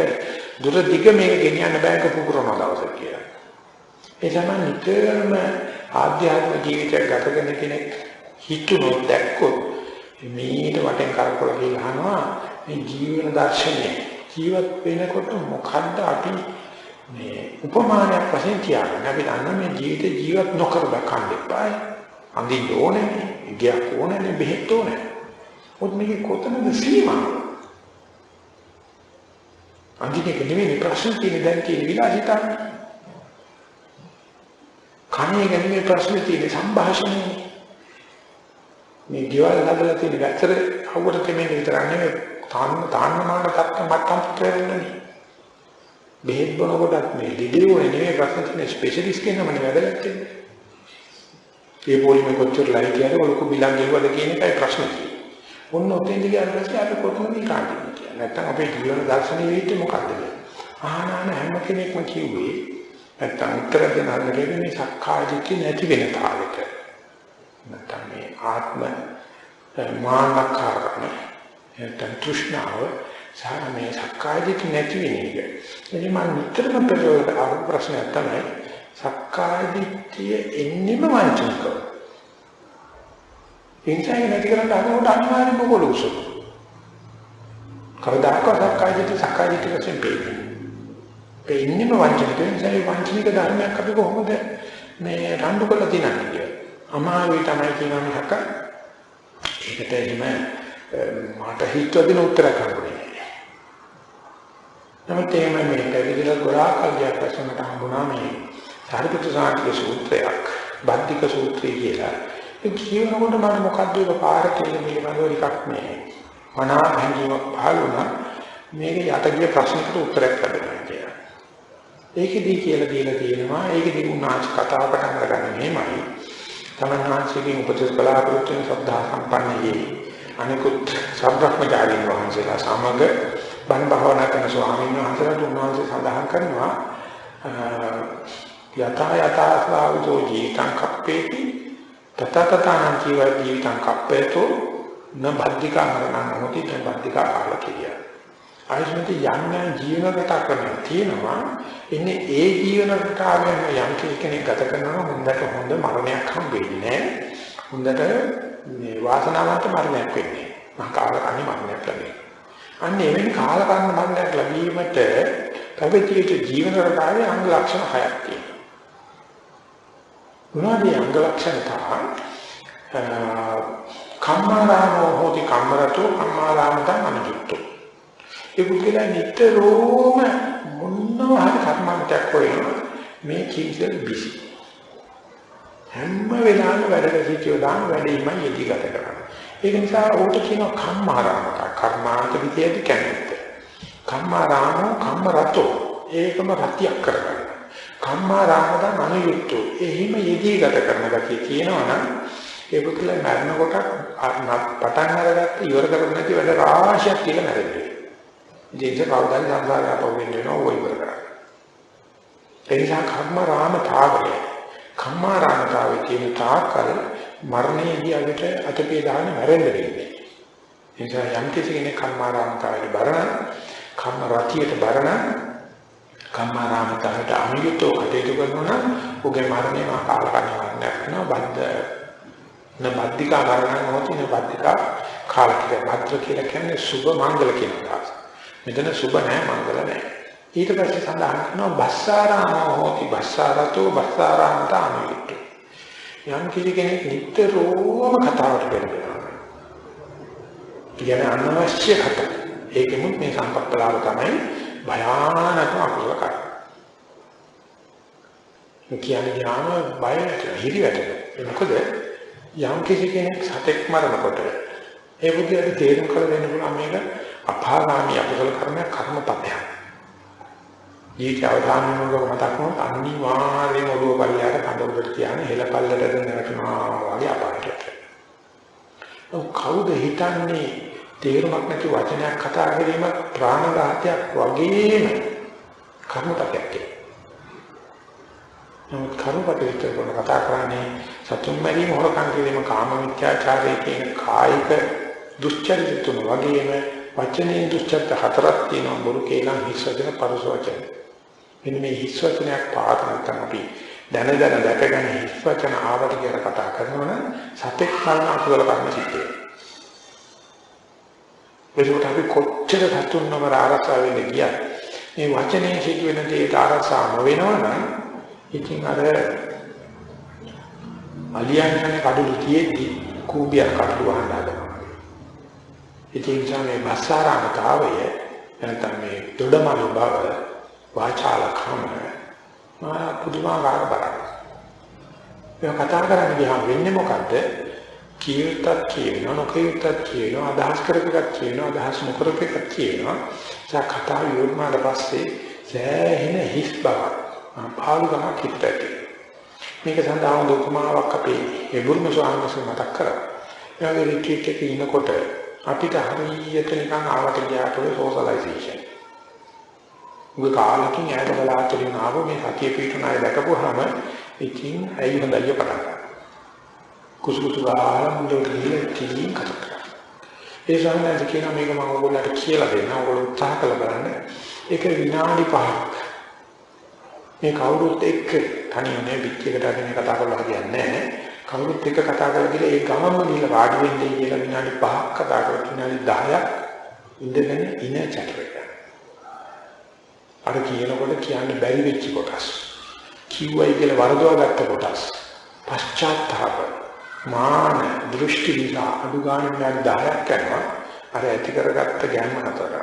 [SPEAKER 1] දුර දිග මේක ගෙනියන්න බෑක පුපුරන දවසක් කියලා. ඒ තමයි නිතරම ආධ්‍යාත්මික ජීවිතයක් ගත කරන කෙනෙක් හිතුනොත් දැක්කොත් මේකට වටෙන් කරකවලා කියලා අහනවා මේ ජීවන දර්ශනය ජීවත් වෙනකොට මොකද්ද අපි මේ උපමානයක් වශයෙන් තියාගන්න. අපි දන්නා මේ ජීවිතේ ජීවත් නොකර බකන්න එපා. අඳින්න ඕනේ, ගියක් ඕනේ, බෙහෙත් ඕනේ. මොකද මේක කොතනද සීමාව? අන්තිමට නෙමෙයි ප්‍රශ්න තියෙන දැන් තියෙන විලාසිතාව. කණේ ගැනීම ප්‍රශ්න තියෙන සංഭാෂණය. මේ ගෙවල් හදලා තියෙන ගැතර අවුවට තෙමේ විතර නෙමෙයි තාන්න මාන තත්ත මට්ටම් කරන්නේ. බෙහෙත් බොනකොටත් මේ ලිඩියෝනේ නෙමෙයි ප්‍රශ්න තියෙන ස්පෙෂලිස්ට් කෙනෙක්ම වැඩගත් වෙන්නේ. ඒ පොලිමේ කොච්චර ලයි කියන්නේ ඔලුකු බිලන් ගෙවුවද කියන එකයි ප්‍රශ්නේ. ඔන්න ඔතෙන්ද ගියාට පස්සේ අපි කොතනද කාටද කියන්නේ. නැත්තම් අපේ ජීවන දර්ශනීය වේිට මොකක්ද කියන්නේ. ආනාන හැම කෙනෙක්ම කිව්වේ නැත්තම් උත්තර දෙන අල්ලගෙන මේ සක්කාය දිට්ඨිය නැති වෙන තාලෙට. නැත්තම් මේ ආත්ම මානකාරණ නැත්තම් තෘෂ්ණාව සාරමේ සක්කාය දිට්ඨිය නැති වෙන එක. එනි මම නිතරම පෙරවලට අහපු ප්‍රශ්නයක් තමයි සක්කාය දිට්ඨිය එන්නෙම වංචනිකව. එන්ජයි නැති කරන්න අනුවට අනිවාර්යයෙන්ම කොලොසු. කවදාකවත් සක්කාය දිට්ඨිය වශයෙන් පෙන්නේ. පෙන්නේම වංචනික නිසා වංචනික ධර්මයක් අපි කොහොමද මේ රණ්ඩු කරලා තියන්නේ කියලා. අමාරුයි තමයි කියනවා මිසක ඒකට එහෙම මට හිතවදින උත්තරයක් හම්බුනේ. නමුත් එහෙම මේ පැවිදිලා ගොඩාක් අධ්‍යාත්ම ප්‍රශ්නකට හම්බුණා මේ සාරිපුත්‍ර සාන්තික සූත්‍රයක්, බද්ධික සූත්‍රය කියලා. ඒ කියනකොට මම මොකද්ද ඒක පාර කියලා පිළිබඳව ටිකක් මේ මනා හැඟීමක් පහළ වුණා. මේක යටගිය ප්‍රශ්නකට උත්තරයක් ලැබෙනවා කියලා. ඒකෙදී කියලා දීලා තියෙනවා ඒකෙදී උන්වහන්සේ කතාව පටන් ගන්න මෙහෙමයි. තමන්වහන්සේගේ උපදේශ බලාපොරොත්තු වෙන ශ්‍රද්ධා සම්පන්නයේ අනිකුත් සම්බ්‍රහ්මචාරීන් වහන්සේලා සමග බණ භාවනා කරන ස්වාමීන් වහන්සේලාට උන්වහන්සේ සඳහන් කරනවා යතා ස්වාවිතෝ ජීවිතං කප්පේති තතතතානං ජීවිතං කප්පේතෝ න බද්ධිකා මරණං හොති බද්ධිකා කාල කියලා. ආයුෂ්මති යන්න ජීවන රටා කරනවා තියෙනවා. ඉන්නේ ඒ ජීවන රටාවෙන් යම් කෙනෙක් ගත කරනවා හොඳට හොඳ මරණයක් හම්බෙන්නේ නැහැ. හොඳට මේ වාසනාවන්ත මරණයක් වෙන්නේ. කාලකන්ණි මරණයක් ලැබෙනවා. අන්න එවැනි කාලකන්ණි මරණයක් ලැබීමට පැවතිච්ච ජීවන රටාවේ අංග ලක්ෂණ 6ක් තියෙනවා. මොනවාද අංග ලක්ෂණ තමයි? කම්මාරාමෝ හෝති කම්මරතෝ කම්මාරාමතං අනුජුක්තෝ. ඒ පුද්ගලයා නිතරම මොනවා හරි කර්මන්තයක් හොයනවා මේ කිසිල් බිසි. හැම වෙලාවෙම වැඩ සිටියෝ දාන වැඩිමයි යෙදී ගත කරන්නේ. ඒක නිසා ඕට කියනවා කම්මාරාමක කර්මාන්ත විදියට කියන්නේ. කම්මාරාමෝ කම්මරතෝ ඒකම රතියක් කරගන්න. කම්මාරාමතං අනුයුක්තෝ එහිම යෙදී ගත කරන ගතිය කියනවා නම් ඒ පුදුල මරණකොට පටන් අරගත්ත ඉවර කරගන්න නැති වැඩ රාශියක් කියලා මැරෙන්නේ. ඉතින් ඒක කවදාද සංසාරය අපව වෙන්නවා ඔය ඉවර කරන්නේ. ඒ නිසා කම්මාරාමතාවය කියන තාකල් මරණයේදී අගට අතපේ දාන මැරෙන්න වෙන්නේ. ඒ නිසා යම් කෙනෙක් කම්මාරාමතාවයට බරණ කම්ම රතියට බරණ කම්මාරාමතාවට අනුයුක්තව කටයුතු කරනවා නම් ඔහුගේ මරණය කාලකන්නියක් වෙනවා බද්ධිකා මරණ මොහොතින් බද්ධිකා කාලකික භද්‍ර කියලා කියන්නේ සුභ මංගල කියන අදහස. මෙතන සුභ නැහැ මංගල නැහැ. ඊට පස්සේ සඳහන් කරනවා බස්සාරාමෝ හෝති බස්සාරතෝ බස්සාරාමත අනුයුක්තෝ. යම් කෙනෙක් නිතරම කතාවට පෙළඹෙනවා. කියන්නේ අනවශ්‍ය කතා. ඒකෙමුත් මේ සම්පත්තලාව තමයි භයානක අකුසල කර්ම. කියන්නේ ඥාන බය නැතිව හිරි වැටෙනවා. මොකද යම් කෙනෙක් සතෙක් මරනකොට ඒ බුද්ධියට තේරුම් කර දෙන්න පුළුවන් මේක අපාගාමී අකුසල කර්මයක් කර්මපතයක්. ඊට අවධානය යොමු මතක් වුණොත් අනිවාර්යයෙන්ම ඔළුව පල්ලයට කඳවුරට තියාගෙන හෙළ පල්ලට දෙන්නටනවා වගේ අපායට. කවුද හිතන්නේ තේරුමක් නැති වචනයක් කතා කිරීම ප්‍රාණඝාතයක් වගේම කර්මපතයක් කියලා. නමුත් කර්මපතයට කරන කතා කරන්නේ සතුන් මැරීම හොරකම් කිරීම කාම මිත්‍යාචාරයේ කියන කායික දුස්චරිත තුන වගේම වචනේ දුස්චරිත හතරක් තියෙනවා බොරු කේලම් හිස් වචන පරස වචන. මෙන්න මේ හිස් වචනයක් පාත නැත්නම් අපි දැන දැකගෙන හිස් වචන ආවට කියලා කතා කරනවා නම් සතෙක් මරණ අකුසල කර්ම සිද්ධ වෙනවා. ඒකට අපි කොච්චර සතුන් නමර ආරක්ෂා වෙන්න ගියත් මේ වචනේ සිදුවෙන දේට ආරක්ෂා නොවෙනවනම් ඉතින් අර අලියන්නේ කඩළු තියෙද්දි කූඹියක් කඩළු වහන්න හදනවා. ඉතින් මේ බස්සාරාමතාවය නැත්නම් මේ දොඩමළු බව වාචාලකම පුදුමාකාර බලයක්. මේ කතා කරන්නේ ගියාම වෙන්නේ මොකද්ද? කීයටත් කියනවා නොකීයටත් කියනවා අදහස් කරපෙකක් කියනවා අදහස් නොකරපෙකක් කියනවා. ඒ කතාව යොමුනාට පස්සේ සෑහෙන හිස් බවක් පාළු ගමක් හිටට. මේක සඳහා උපමාවක් අපේ ඒ බුරුම ස්වාමීන් වහන්සේ මතක් කරා. එයාගේ රිට්‍රීට් එකේ ඉන්නකොට අපිට හරියට නිකන් ආවට ගියාට සෝෂලයිසේෂන්. උග කාලකින් ඈත බලාගෙන ආව මේ සතිය පිටුන අය දැකපුවාම ඉතින් ඇයි හොඳයි පටන් ගන්නවා. කුසුකුසු ගාලා මුදල් දීලා කිලින් කරා. ඒ සමහරවිට කියන මේක මම ඔයගොල්ලන්ට කියලා දෙන්න. ඔයගොල්ලෝ උත්සාහ කළ බලන්න. ඒක විනාඩි 5ක්. මේ කවුරුත් එක්ක තනියම පිටියකට අරගෙන කතා කරලා හරියන්නේ නැහැ. කවුරුත් එක්ක කතා කරලා ගිහලා ඒ ගමම ගිහලා වාඩි වෙන්නේ කියලා විනාඩි 5ක් කතා කරලා විනාඩි 10ක් ඉඳගෙන ඉන චැටර්. අර කියනකොට කියන්න බැරි වෙච්ච කොටස්. කිව්වයි කියලා වරදවා ගත්ත කොටස්. පශ්චාත්තාප මාන දෘෂ්ටි විලා අඩු ගන්න විනාඩි 10ක් කරනවා. අර ඇති කරගත්ත ගැම්ම නතර.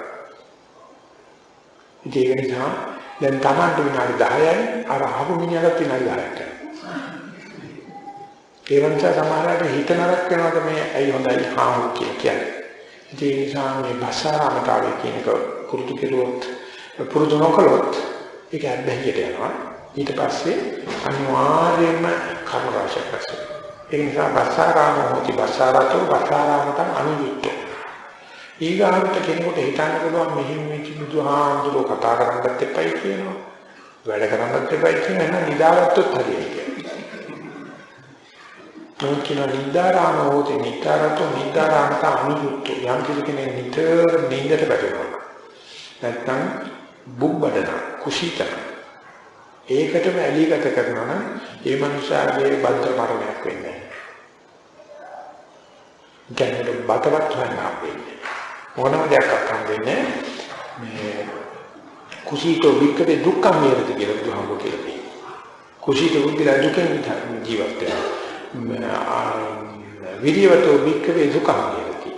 [SPEAKER 1] ඒක නිසා දැන් Tamanට විනාඩි 10යි අර අහපු මිනිහට විනාඩි 10ක් කරනවා. ඒ වන්දා සමහරවිට හිත නරක වෙනවාද මේ ඇයි හොඳයි හාමු කියන්නේ. ඒ නිසා මේ භාෂාරාමතාවය කියන එක පුරුදු කෙරුවොත් පුරුදු නොකළොත් ඒක අත්දැකියට යනවා. ඊට පස්සේ අනිවාර්යයෙන්ම කර්ම රාශියක් රැස් වෙනවා. ඒ නිසා භාෂාරාමෝ හොති භාෂාරතෝ භාෂාරාමතං අනුයුක්තෝ. ඊගාවට කෙනෙකුට හිතන්න පුළුවන් මෙහිම මේ බුදුහාමුදුරුවෝ කතා කරන්නත් එපයි කියනවා. වැඩ කරන්නත් එපයි කියනවා. නිදාගත්තොත් හරියයි කියනවා. මොකින නිදාරාම හොති නිදාරතෝ නිදාරාමත අනුයුක්තෝ. යම් කෙනෙක් නිතර නිින්දට වැටෙනවා. නැත්නම් බුබ්බඩන කුසීතන ඒකටම ඇලීගත කරනවා නම් ඒ මනුස්සයාගේ බද්ධ මරණයක් වෙන්නේ නැහැ. ගැනට බතවත් වෙනවා වෙන්නේ. මොනම දෙයක් අත්හරින්නේ මේ කුසීතෝ වික්කේ දුක්ඛ මිරති කියලා බුදුහාමුදුරුවෝ කියලා කියනවා. කුසීතෝ වික්කේ දුකෙන් ජීවත් වෙනවා. විරියවතෝ වික්කේ දුක්ඛ මිරති.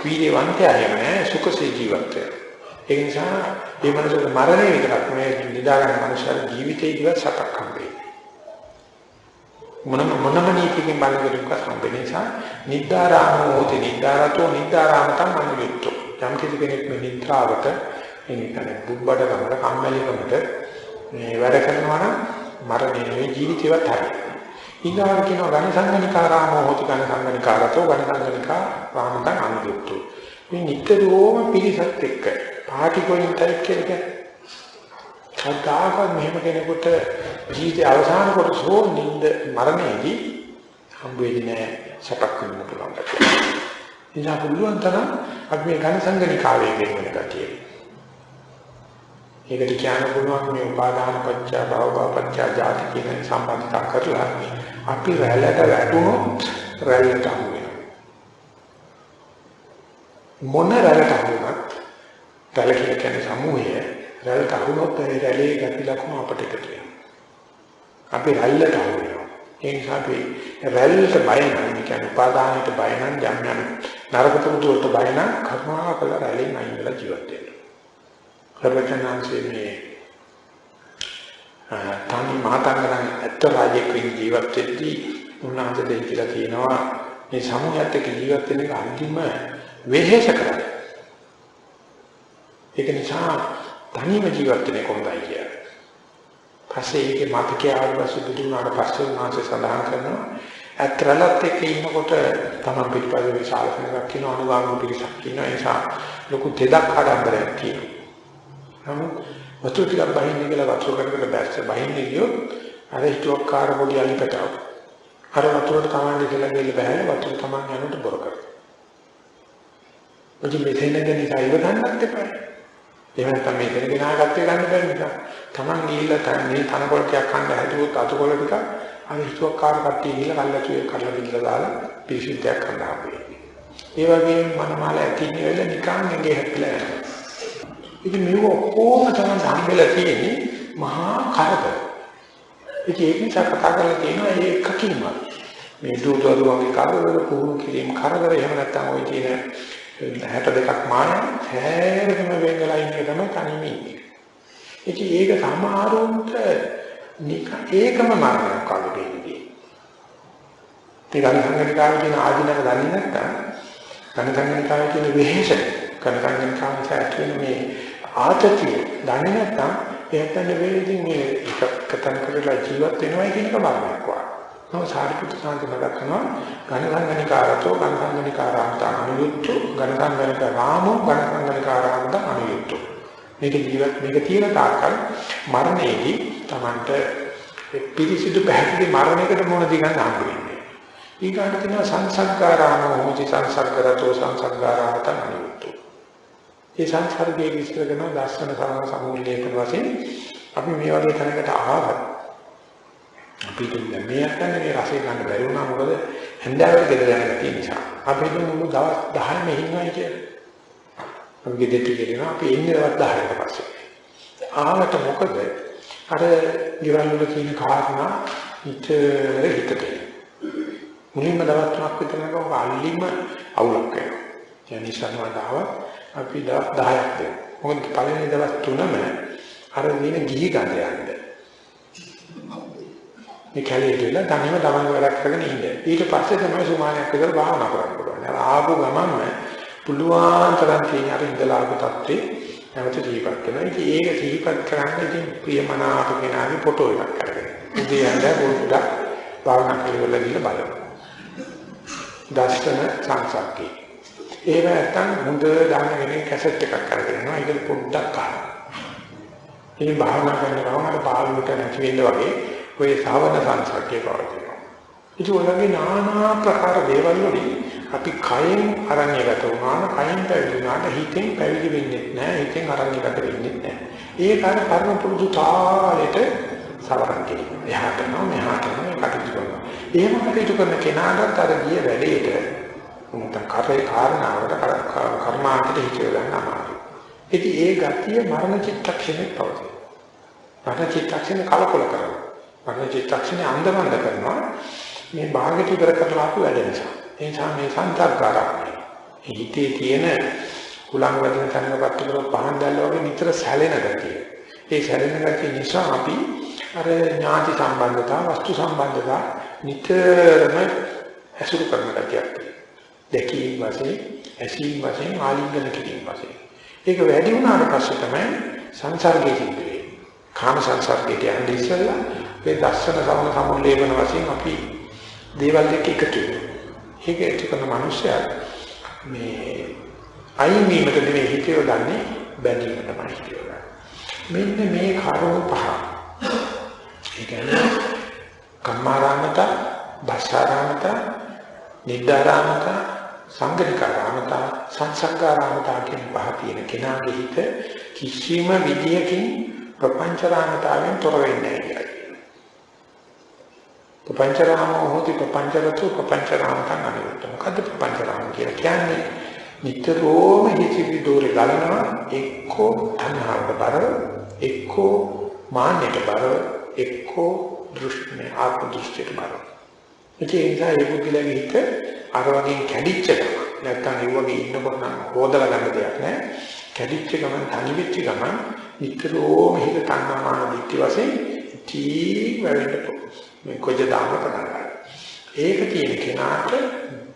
[SPEAKER 1] විරියවන්තයා යන්නේ සුඛසේ ජීවත් වෙනවා. ඒ නිසා මේ මනසට මරණය විතරක් නෙවෙයි නිදාගන්න මනුෂ්‍යයාගේ ජීවිතේ ඉවත් සතක් හම්බෙන්නේ. මොනම නීතියකින් බලනකොට හම්බෙන්නේ නිසා නිදාරාමෝ හොති නිදාරතෝ නිදාරාමතං අනුයුක්තෝ. යම් කෙනෙක් මේ නිද්‍රාවට එනිකනේ බුබ්බඩ ගමන කම්මැලිකමට මේ වැඩ කරනවා නම් මරණය නෙවෙයි ජීවිතේවත් හරියි. ඊගාවට කියනවා ඝන සංගණිකාරාමෝ හොති ඝන සංගණිකාරතෝ ඝන සංගණිකා රාමතං අනුයුක්තෝ. මේ නිතරම පිළිසත් එක්ක පාටි ගෝයින් ටයිප් කියන්නේ. අදාක මෙහෙම කෙනෙකුට ජීවිතය අවසාන කොටස හෝ නිින්ද මරණයේදී හම්බ වෙන්නේ නැහැ සපක් වෙන්න පුළුවන්. ඉතින් පුළුවන් තරම් අපි මේ ඝන සංගණිකාවේ වෙන ගතිය. ඒකට කියන්න පුළුවන් මේ උපාදාන පත්‍ය භව පත්‍ය ජාති කියන සම්බන්ධතා කරලා අපි රැළට වැටුණොත් රැළට අහු වෙනවා. මොන රැළට අහු වුණත් රැළ කියන්නේ සමූහය රැළට අහු වුණොත් ඒ රැළේ ගැටි ලකුණු අපට එකතු වෙනවා. අපි රැළට අහු වෙනවා. ඒ නිසා අපි රැළට බය නැහැ. ඒ කියන්නේ උපාදානයට බය නම් යම් නරක පුරුදුවට බය නම් කර්මාකල රැළෙන් අයින් වෙලා ජීවත් වෙනවා. සර්වඥාන්සේ මේ තනි මාතංගරන් ඇත්ත රාජ්‍යකින් ජීවත් වෙද්දී උන්වහන්සේ දෙයි කියලා කියනවා මේ සමුහයත් එක්ක ජීවත් වෙන එක අන්තිම වෙහෙස කරයි. ඒක නිසා තනියම ජීවත් වෙන්නේ කොහොමදයි කියලා. පස්සේ ඒකේ මතකයේ ආවස්තු දුන්නාට පස්සේ උන්වහන්සේ සඳහන් කරනවා ඇත්තරලත් එක්ක ඉන්නකොට තමයි පිටපස්සේ විශාල කෙනෙක් කියන අනුගාමී පිරිසක් ඉන්නවා. ඒ නිසා ලොකු දෙදක් ආඩම්බරයක් තියෙනවා. නමුත් වතුර ටිකක් බහින්නේ කියලා වතුර කරකට බැස්ස බහින්නේ කියොත් අර හිතුවක්කාර පොඩි අලිපටව. අර වතුරට තමයි කියලා ගිහලා බහැලා වතුර තමයි යනට බොර කරනවා. ඔය මෙතනගෙන ඉතිව ගන්නත් එපා. එහෙම නැත්නම් මේ දෙනගෙන ආගත්තේ ගන්න බැරි නිසා Taman ගිහිල්ලා මේ තනකොළ ටිකක් කන්න හැදුවොත් අතකොළ ටික අර හිතුවක්කාර කට්ටිය ගිහලා කල්ලාතුවේ කරලා බින්දලා දාලා පිරිසිදුයක් කරන්න හම්බෙන්නේ. ඒ වගේම මනමාල ඇතින්නේ වෙල නිකන් ගෙගේ හැප්පිලා යනවා. ඉතින් මේක ඔක්කොම තමයි හම්බෙලා තියෙන්නේ මහා කරදර. ඉතින් ඒක නිසා කතා කරලා තියෙනවා ඒකකින්ම මේ දුරදරුවන්ගේ කරදර පුහුණු කිරීම කරදර එහෙම නැත්නම් ওই තියෙන 62ක් මාන හැරෙම වෙංගලා ඉන්නේ තමයි තනියම ඉන්නේ. ඉතින් ඒක සමහරුන්ට නිකන් ඒකම මරණයක් වගේ දෙන්නේ. ඒ ගණන්ගනිකාවේ තියෙන ආධිනක දන්නේ නැත්නම් ගණන්ගනිකාවේ තියෙන වෙහෙස ගණන්ගනිකාවේ තියෙන මේ ආතතිය දන්නේ නැත්නම් එයාට නෙවෙයි මේ කතන් කරලා ජීවත් වෙනවා කියන එක බලන්නක් වා. නෝ සාරිපුත්‍ර සාන්තිමගත කරනවා ගණසංගනිකාරතෝ ගණසංගනිකාරාන්ත අනුයුක්තෝ ගණසංගනික රාමෝ ගණසංගනිකාරාන්ත අනුයුක්තෝ. මේක ජීවත් මේක තියෙන තාක්කල් මරණයේදී Tamanට පිරිසිදු පැහැදිලි මරණයකට මොන දිගන්න හම්බ වෙන්නේ. ඊගාට තියෙනවා සංසග්ගාරාමෝ හෝති සංසග්ගරතෝ සංසග්ගාරාන්ත අනුයුක්තෝ. ඒ සංස්කාරයේ විස්තර කරන දර්ශන සමූලයක වශයෙන් අපි මේ වගේ තැනකට ආවද අපි කියන්නේ මේ අතනේ රසය ගන්න බැරි වුණා මොකද හන්දාවල ගෙදර යන තියෙන නිසා අපි මුළු දවස් 10 මෙ ඉන්නවයි කියන්නේ අපි ගෙදරට ගෙනියනවා අපි එන්නේ දවස් 10කට පස්සේ ආවට මොකද අර ගෙවල් වල තියෙන කාරණා හිතේ හිතේ මුලින්ම දවස් 3ක් විතර යනකොට අල්ලිම අවුලක් වෙනවා ඒ නිසා නවදාව අපි දවස් 10ක් දෙනවා. මොකද පළවෙනි දවස් 3ම අර දින ගිහි ගන්න යන්නේ. මේ කැලේ ඉඳලා තනියම තමන් වැඩක් කරගෙන ඉන්නේ. ඊට පස්සේ තමයි සුමානයක් විතර භාවනා කරන්න පුළුවන්. අර ආපු ගමන්ම පුළුවන් තරම් තියෙන අර ඉඳලා ආපු තත්ත්වේ නැවත ජීවත් වෙනවා. ඉතින් ඒක ජීවත් කරන්න ඉතින් ප්‍රියමනාප කෙනාගේ ෆොටෝ එකක් අරගෙන. ඉතින් යන්න පොඩ්ඩක් භාවනා කරලා ගිහලා බලන්න. දර්ශන සංසක්කේ ඒ නැත්තම් හොඳ දාන කෙනෙක් කැසට් එකක් අරගෙන යනවා ඒක පොඩ්ඩක් අහන්න. ඉතින් භාවනා කරනකොට අර පාළුවට නැති වෙන්න වගේ ඔය ශ්‍රවණ සංසර්ගයේ පවතිනවා. ඉතින් ඔයගේ নানা ප්‍රකාර දේවල් වලින් අපි කයෙන් අරණ්‍යගත වුණාම කයෙන් පැවිදි වුණාට හිතෙන් පැවිදි වෙන්නේ නැහැ. හිතෙන් අරණ්‍යගත වෙන්නේ නැහැ. ඒක අර පරම පුරුදු තාලෙට සවරන් කෙරේ. එහාට නෝ මෙහාට නෝ කටයුතු කරනවා. එහෙම කටයුතු කරන කෙනාට අර ගිය වැඩේට උන්ට කරේ කාරණාවට කර්මාන්තයට හිත ගන්න අමාරුයි. ඉතින් ඒ ගතිය මරණ චිත්තක්ෂණේ පවතී. මරණ චිත්තක්ෂණේ කලකොල කරනවා. මරණ චිත්තක්ෂණේ අන්දමන්ද කරනවා. මේ භාගයට ඉවර කරලා ආපු වැඩ නිසා. ඒ නිසා මේ සංසග්ගාරාමයි. හිතේ තියෙන කුලං වදින තැනකට කරලා පහන් දැල්ලා වගේ නිතර සැලෙන ගතිය. ඒ සැලෙන ගතිය නිසා අපි අර ඥාති සම්බන්ධතා, වස්තු සම්බන්ධතා නිතරම ඇසුරු කරන ගතියක්. දැකීම් වශයෙන්, ඇසීම් වශයෙන්, ආලිංගන කිරීම වශයෙන්. ඒක වැඩි වුණාට පස්සේ තමයි සංසර්ගයේ සිද්ධ වෙන්නේ. කාම සංසර්ගයට යන්නේ ඉස්සෙල්ලා මේ දර්ශන සමන සමුල්ලේපන වශයෙන් අපි දේවල් එක්ක එකතු වෙනවා. ඒක එකතු කරන මිනිස්සයා මේ අයින් වීමට නෙවෙයි හිතියෝ දන්නේ බැඳීමට තමයි හිතියෝ දන්නේ. මෙන්න මේ කරුණු පහ. ඒ කියන්නේ කම්මාරාමත, බස්සාරාමත, නිද්දාරාමත, සංගණිකාරාමත, සංසංගාරාමත කියන පහ තියෙන කෙනාගේ හිත කිසිම විදියකින් ප්‍රපංචරාමතාවෙන් තොර වෙන්නේ නැහැ. ප්‍රපංචරාමෝ හොති ප්‍රපංචරතු ප්‍රපංචරාමතං අනිරුද්ධ. මොකද්ද ප්‍රපංචරාම කියලා කියන්නේ? නිතරම හිතිවි දෝරේ ගලනවා එක්කෝ තණ්හාවට බර, එක්කෝ මාන්නයට බර, එක්කෝ දෘෂ්ටිනේ ආත්ම දෘෂ්ටියට බර. ඒ නිසා ඒ පුද්ගලයාගේ හිත අර වගේ කැඩිච්ච ගමන් නැත්තම් ඒ වගේ ඉන්නකොට නම් හොදලා ගන්න දෙයක් නැහැ. කැඩිච්ච ගමන් තනි වෙච්ච ගමන් නිතරම හිත තණ්හාමාන දිට්ඨි වශයෙන් තී වෙන්න මේ කොජ දාන පටන් ගන්නවා. ඒක තියෙන කෙනාට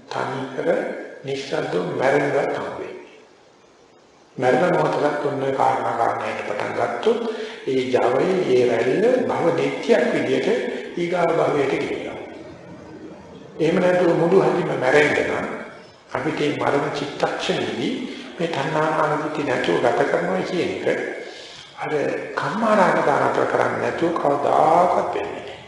[SPEAKER 1] තනි කර නිස්සද්දව මැරෙනවා තමයි. මරණ මොහොතක් තුනේ කාරණාකට පටන් ගත්තොත් ඒ Javaයේ ඒ රැල්ල භව නිත්‍යක් විදියට ඊගා භවයට ගෙනියනවා. එහෙම නැතුව මුළු හැදින්ම මැරෙන්න නම් අපිට මේ මරණ චිත්තක්ෂණයේදී මේ තණ්හාමානදිටි නැතුව ගත කරනවා කියන එක අර කම්මාරාග දානතර කරන්නේ නැතුව කවදාකවත් වෙන්නේ නැහැ.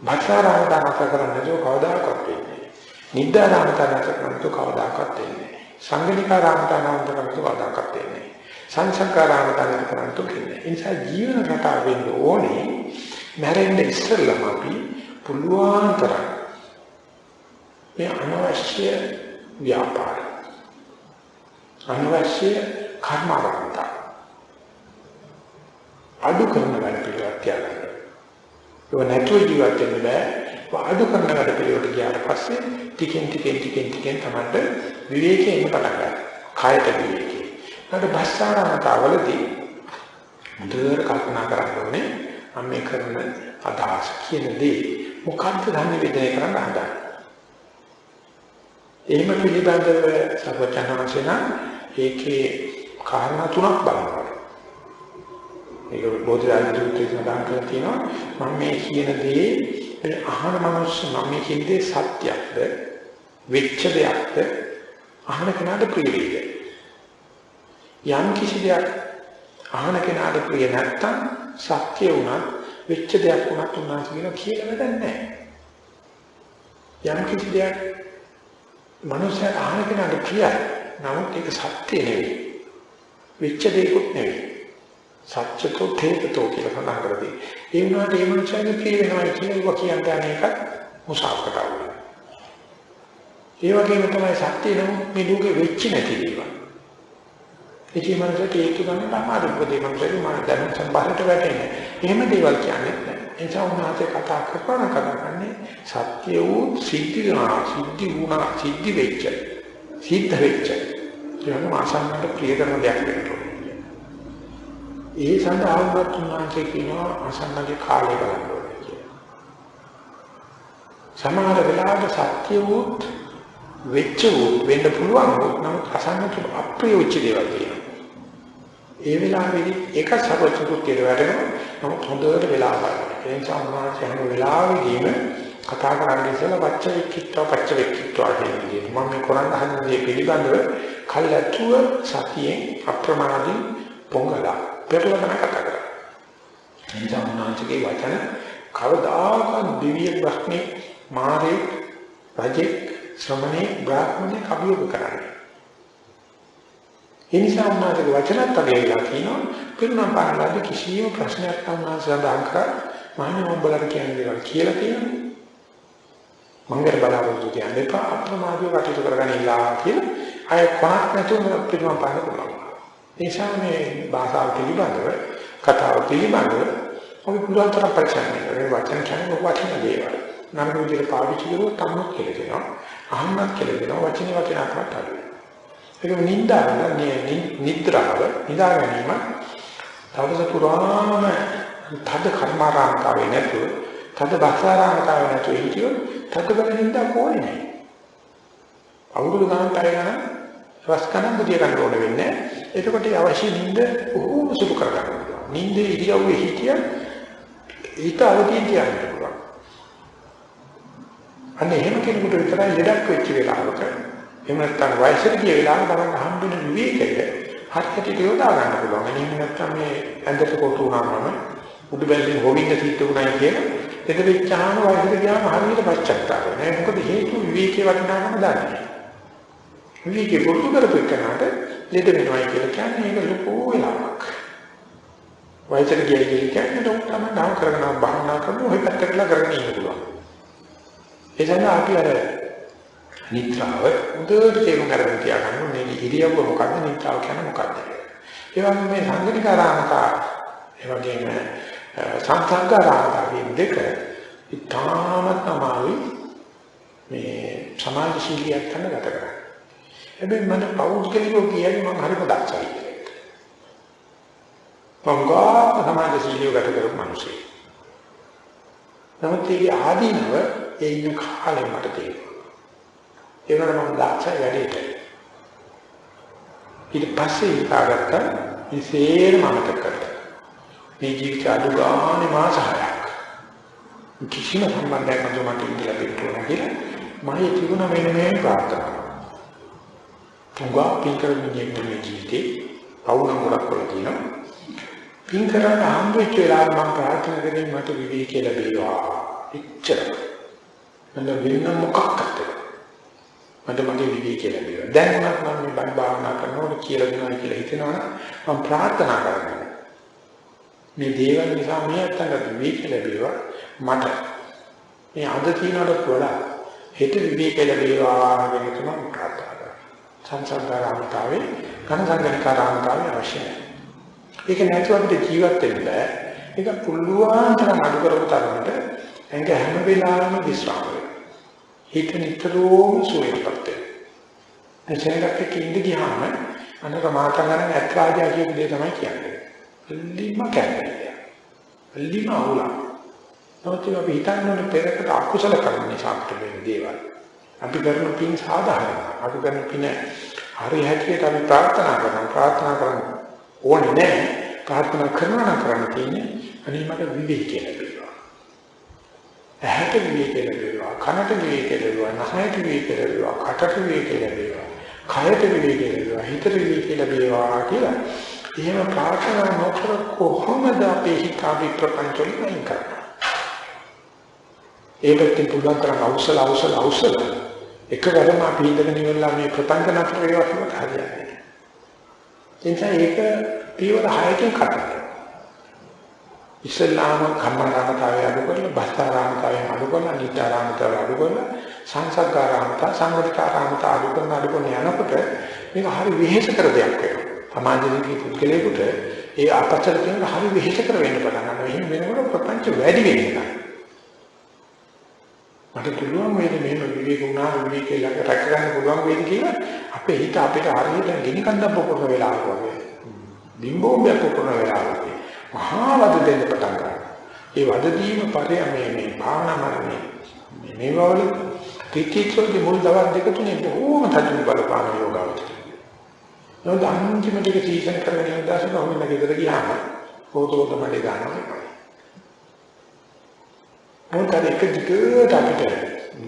[SPEAKER 1] භක්ෂාරාග දානතර කරන්නේ නැතුව කවදාකවත් වෙන්නේ නැහැ. නිද්දාරාග දානතර කරන්නේ නැතුව කවදාකවත් වෙන්නේ නැහැ. සංගණිකාරාග දානතර කරන්නේ නැතුව කවදාකවත් වෙන්නේ නැහැ. සංසංකාරාග දානතර කරන්නේ නැතුව වෙන්නේ නැහැ. ඒ නිසා ජීවන රටාව වෙන්න ඕනේ මැරෙන්න ඉස්සෙල්ලම අපි පුළුවන් තරම් මේ අනවශ්‍ය ව්‍යාපාර අනවශ්‍ය කර්මාරම්භ අඩු කරන වැඩ පිළිවෙලක් තියාගන්න. ඒක නැතුව ජීවත් වෙන්න බෑ. අඩු කරන වැඩ පිළිවෙලට ගියාට පස්සේ ටිකෙන් තමයි විවේකයෙන් ඉන්න පටන් ගන්න. කායත විවේකේ. ඊට භස්සාරණතාවලදී මුදේට කල්පනා කරන්න ඕනේ මම මේ කරන අදහස් කියන දේ මොකක්ද ධම්මවිදේ කරන්න හදන්නේ. එහෙම පිළිබඳව සර්වඥාන්සේන ඒකේ කාරණා තුනක් බලනවා. ඒක බෝධිආගම සූත්‍රයේ සඳහන් කරලා තියෙනවා මම මේ කියන දේ අහන මනුස්ස මම මේ කියන දේ සත්‍යක්ද වෙච්ච දෙයක්ද අහන කෙනාට ප්‍රිය වේද යම් කිසි දෙයක් අහන කෙනාට ප්‍රිය නැත්තම් සත්‍ය වුණත් වෙච්ච දෙයක් වුණත් උන්වහන්සේ කියලා වැඩක් නැහැ යම් කිසි දෙයක් මනුස්සයා අහන කෙනාට ප්‍රියයි නමුත් ඒක සත්‍ය නෙවෙයි වෙච්ච දෙයක්වත් නෙවෙයි සත්‍යතෝ තේතෝ කියලා සඳහන් කරදී ඒ වුණාට ඒ මනුස්සයාගේ ප්‍රිය වෙනවා කියලා කියන්නේ එකක් මුසාවකට වුණා. ඒ වගේම තමයි සත්‍ය නමුත් මේ ලෝකෙ වෙච්ච නැති දේවල්. ඒ කිමනසට ඒක ගන්න අමාරුයි මම දැන් සම්බන්ධට වැටෙන්නේ. එහෙම දේවල් කියන්නේ නැහැ. ඒ නිසා උන්වහන්සේ කතා කරන්නේ සත්‍ය වූ සිද්ධි වුණා සිද්ධි වෙච්ච සිද්ධ වෙච්ච කියන මාසන්නට ප්‍රිය කරන දෙයක් වෙනවා. ඒ සඳහා වුණත් උන්වහන්සේ කියනවා අසන්නගේ කාලය බලන්න ඕනේ කියලා. සමහර වෙලාවට සත්‍ය වූ වෙච්ච වෙන්න පුළුවන් නමුත් අසන්නට අප්‍රිය වෙච්ච දේවල් තියෙනවා. ඒ වෙලාවෙදි එක සර්වචතුත් කියලා වැඩනවා නමුත් හොඳට වෙලා බලන්න. ඒ නිසා උන්වහන්සේ හැම වෙලාවෙදීම කතා කරන්නේ ඉතල පච්චවෙක්කිත්වා කියන විදිහට. මම මේ කරන්න හදන දේ පිළිබඳව කල්ැතුව සතියෙන් අප්‍රමාදයෙන් පොඟලා පෙරලගෙන කතා කරා. එනිසා උන්වහන්සේගේ වචන කවදාකවත් දිව්‍ය බ්‍රහ්මේ මාරේ රජේ ශ්‍රමණේ බ්‍රාහ්මණේ අභියෝග කරන්නේ. ඒ නිසා උන්වහන්සේගේ වචනත් අගයලා කියනවා පිරුණම් පාරලාදී කිසියම් ප්‍රශ්නයක් උන්වහන්සේ සඳහන් කරා මම උඹලට කියන්නේ කියලා කියනවා. මංගල බලාපොරොත්තු කියන්නේ අප්‍රමාදීව කටයුතු කරගන්නilla කියලා අය කොනක් නැතුව පිරුණම් පාරන පුළුවන්. නිසා මේ භාෂාව පිළිබඳව කතාව පිළිබඳව අපි පුළුවන් තරම් පරික්ෂා කරනවා. වචන කියන්නේ වචන දේවල්. නම් විදිහට පාවිච්චි කරුවොත් තමයි කියලා. අහන්නත් කියලා වචනේ වචනකට අඩුයි. ඒක නිද්‍රාව නිදා ගැනීම තවද පුරාම තද කර්මාරාමතාවේ නැතුව තද භක්ෂාරාමතාවේ නැතුව හිටියොත් තද බලනින්දා කොහොනේ නැහැ. අවුරුදු ගණන් පැය ගණන් රස ගණන් බුදිය ගන්න ඕන වෙන්නේ. එතකොට අවශ්‍ය නිින්ද බොහෝම සුළු කරගන්න පුළුවන්. නිින්දේ ඉරියව්වේ හිටිය ඊට අවදීන් කියන්න පුළුවන්. අන්න එහෙම කෙනෙකුට විතරයි ලෙඩක් වෙච්ච වෙලාවක එහෙම නැත්නම් වයසට ගිය වෙලාවක තමයි හම්බෙන විවේකය හරියට යොදා ගන්න පුළුවන්. එහෙම නැත්නම් මේ ඇඳට කොටු වුණාම උඩු බැලෙන් හොවින්න සිද්ධ වුණා කියන දෙක වෙච්චාම වයසට ගියාම හරියට පශ්චාත්තාප වෙනවා. මොකද හේතුව විවේකයේ වටිනාකම දන්නේ. විවේකේ පුරුදු කරපු එකනට ලෙඩ වෙනවා කියලා කියන්නේ ඒක ලොකු වෙලාවක්. වයසට ගියයි කියන්නේ ඩොක්ටර්ම නම් කරගෙන භාවනා කරන ඔය පැත්තටලා කරගෙන ඉන්න පුළුවන්. ඒ නිසා අපි අර නිත්‍රාව උදේට තේරුම් ගන්න තියාගන්න ඕනේ. ඉරියව්ව මොකක්ද නිත්‍රාව කියන්නේ මොකක්ද? ඒ වගේම මේ සංගණිකාරාමතා ඒ වගේම සංසංගාරාමතා මේ දෙක ඉතාමත් තමයි මේ සමාජශීලීයක් කරන ගත කරන්නේ. හැබැයි මම පෞද්ගලිකව කියන්නේ මම හරිම දක්ෂයි. පංගා සමාජශීලීව ගත කරපු මිනිස්සු. නමුත් ඒ ආදීනව ඒ ඉන්න කාලේ මට තේරෙනවා. ඒ වුණාට මම දක්ෂයි වැඩේට. ඊට පස්සේ ආගත්ත ඉසේරම මතක කරගත්තා. මේ ජීවිත අදුගානේ මාස 6ක්. කිසිම සම්බන්ධයක් නැතුව මට ඉඳලා දෙන්නවා කියලා මම තිබුණා මෙන්න මේ ප්‍රාර්ථනා. තුඟා පින්කරන්නේ මේ ජීවිතේ පවුන මොකක් කරලා තියෙනවා. පින්කරන හම්බෙච්ච වෙලාවට මම ප්‍රාර්ථනා කරේ මට විවේකී ලැබේවා. එච්චර. මම වෙන මොකක්ද? මට මගේ විවේකී ලැබේවා. දැන් මම මේ බණ භාවනා කරනකොට කියලා දෙනවා කියලා හිතනවනම් මම ප්‍රාර්ථනා කරනවා. මේ දේවල් නිසා මේ අතට විවේකී ලැබේවා මට. මේ අද තියනකට වඩා හෙට විවේකී ලැබේවා කියන එක මම ප්‍රාර්ථනා කරනවා. සංසාරාමතාවේ කනසංගනිකාරාමතාවේ අවශ්‍යයි. ඒක නැතුව අපිට ජීවත් වෙන්න බෑ. ඒක පුළුවන් තරම් අඩු කරපු තරමට එංග හැම වෙලාවෙම විශ්‍රාම වෙනවා. හිත නිතරම සුවයටපත් වෙනවා. එසේකට කිඳ ගියාම අනක මාතංගන ඇත්වාදී කියන දේ තමයි කියන්නේ. එල්ලීම කැන්නේ. එල්ලීම අවුලා. නමුත් අපි හිතන්නේ පෙරකට අකුසල කරන නිසා අපිට මේ දේවල්. අපි කරන පින් සාධාරණ. අපි කරන පින හරි හැටියට අපි ප්‍රාර්ථනා කරනවා. ඕනේ නැහැ ප්‍රාර්ථනා කරනවා කරන්න තියෙන්නේ අනේ මට විවේකී ලැබේවා. ඇහැට විවේකී ලැබේවා, කනට විවේකී ලැබේවා, නහයට විවේකී ලැබේවා, කටට විවේකී ලැබේවා, කයට විවේකී ලැබේවා, හිතට විවේකී ලැබේවා කියලා. එහෙම ප්‍රාර්ථනා නොකර කොහොමද අපේ හිත අපි ප්‍රපංචවලින් අයින් කරන්නේ? ඒකත් පුළුවන් තරම් අවසල එකවරම අපි ඉඳගෙන ඉවරලා මේ ප්‍රපංච නතර වේවා කියලා හරියන්නේ. එනිසා ඒක පියවර 6කින් කඩනවා. ඉස්ලාම කම්මරාමතාවය අඩු කරලා, බස්තරාමතාවය අඩු කරලා, නිතරාමතාවය අඩු කරලා, සංසග්ගාරාමතා, සංගතිකාරාමතා අඩු කරන යනකොට මේක හරි වෙහෙස කර දෙයක් වෙනවා. සමාජයේ පුද්ගලයෙකුට ඒ අපතර කියන හරි වෙහෙස කර වෙන්න පටන් ගන්නවා. එහෙම වෙනකොට ප්‍රපංච වැඩි වෙනවා. මට පුළුවන් වේද මෙහෙම විවේක වුණා විවේකේ ළඟ රැක ගන්න පුළුවන් වේද කියලා අපේ හිත අපිට හරියට ගිනි කන්දක් පොකරන වෙලාවක වගේ බිම්බෝම්බයක් පොකරන වෙලාවක මහා වද දෙන්න පටන් ගන්නවා. ඒ වද දීම පරය මේ භාවනා මරණේ මේ වල ත්‍රිචිත්‍රයේ මුල් දවස් දෙක තුනේ බොහෝම තදින් බලපාන යෝගාවචර. නමුත් අන්තිමට ඒක සීසන් කරගෙන යන දාසක ඔන්න ගෙදර ගියාම පොතෝත මඩේ ගන්නවා. මොකද ඒක දිගට අපිට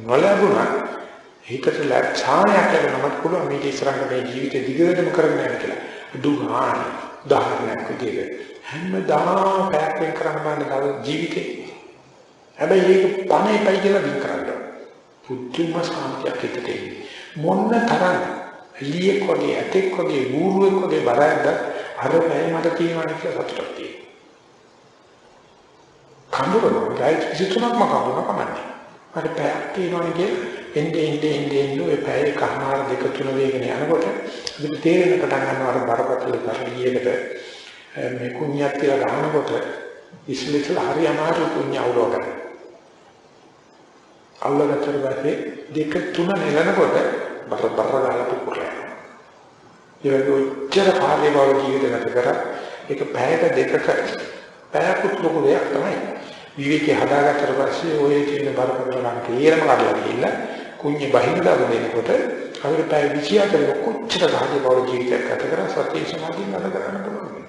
[SPEAKER 1] නොලැබුණා හිතට ලැබ්ඡානයක් ලැබෙනමත් පුළුවන් මේක ඉස්සරහට මේ ජීවිතේ දිගටම කරගෙන යන්න කියලා. දුහාන උදාහරණයක් විදිහට හැමදාම පැයක් වෙන් කරන්න බෑ ජීවිතේ. හැබැයි ඒක පණේපයි කියලා වින් කරන්න. පුදුම සාන්තියක් හිතේ. මොන්න තරම් එළියක් වගේ ඇතෙක් වගේ ඌරුවෙක් වගේ බරයක්ද අර පැය මට තියෙනවා කියලා සතුටක් තියෙනවා. කඳුරනවා ගායත් කිසිතුනක්ම කඳුරනවා කමන්නේ. අර පැයක් තියෙනවනේ කිය එන්නේ ඒ පැය කහමාර දෙක තුන වේගෙන යනකොට අපිට තේරෙන පටන් ගන්නවා අර බරපතල ධර්මයකට මේ කුණ්‍යක් කියලා ගන්නකොට ඉස්ලිතල හරි අමාරු කුණ්‍ය අවුලව ගන්න. අවුලකට පස්සේ දෙක තුන නෙලනකොට බර ගාලා පුපුරනවා. ඒ වගේ උච්චර කාර්යබහුල ජීවිත ගත කරා ඒක පැයක දෙකක පැයකුත් ලොකු දෙයක් තමයි. විවේකී හදාගත්තට පස්සේ ඔය තියෙන බරපතල ගන්න තේරම කඩලා ගිහිල්ලා කුණ්‍ය බහින්දා දෙනකොට අපිට පැය 24 කොච්චර කාර්යබහුල ජීවිතයක් ගත කරා සතිය සමාධිය ගත කරන්න පුළුවන්.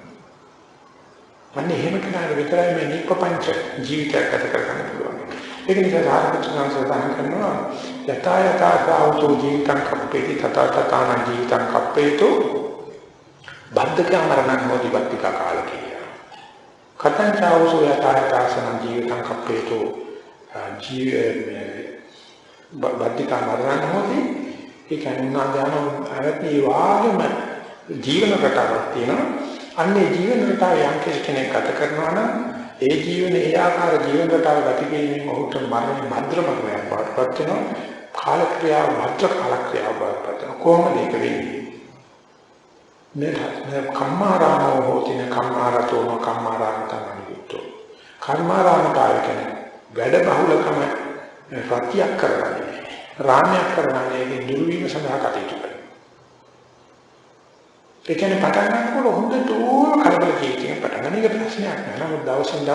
[SPEAKER 1] මන්නේ එහෙම කෙනාට විතරයි මේ නිප්පංච ජීවිතයක් ගත කරගන්න පුළුවන්. ඒක නිසා සාරපුත්‍රයන් සදාහන් කරනවා යථා යථා සාවතු ජීවිතං කප්පේති තථා තථාන ජීවිතං කප්පේතු බද්ධක අමරණං හෝති වත්තිකා කාල කියලා. කතං චාවසෝ යථා යථා සන ජීවිතං කප්පේතු බද්ධක අමරණං හෝති ඒ කියන්නේ ඥාන ආරති වාගම ජීවන රටාවක් තියෙනවා. අන්නේ ජීවන රටාව යම් කෙනෙක් ගත කරනවා නම් ඒ ජීවන ඒ ආකාර ජීවන රටාව ගත කිරීමෙන් ඔහුට මරණ භද්‍ර මරණයක් බවටපත් වෙනවා. කාල ක්‍රියාව භද්‍ර කාල ක්‍රියාව බවටපත් වෙනවා. කොහොමද ඒක වෙන්නේ? මේ කම්මාරාමෝ හෝතින කම්මාරතෝ කම්මාරාමතං අනිවිතෝ. කර්මාරාමතාවය කියන්නේ වැඩ බහුලකම ප්‍රත්‍යක් කරගන්නේ. රාමයක් කරගන්නේ දුරු වීම සඳහා කටයුතු කරනවා. ඒ කියන්නේ පටන් ගන්නකොට හොඳට කලබල කියන පටන් ගන්න එක ප්‍රශ්නයක් නෑ. නමුත් දවසින්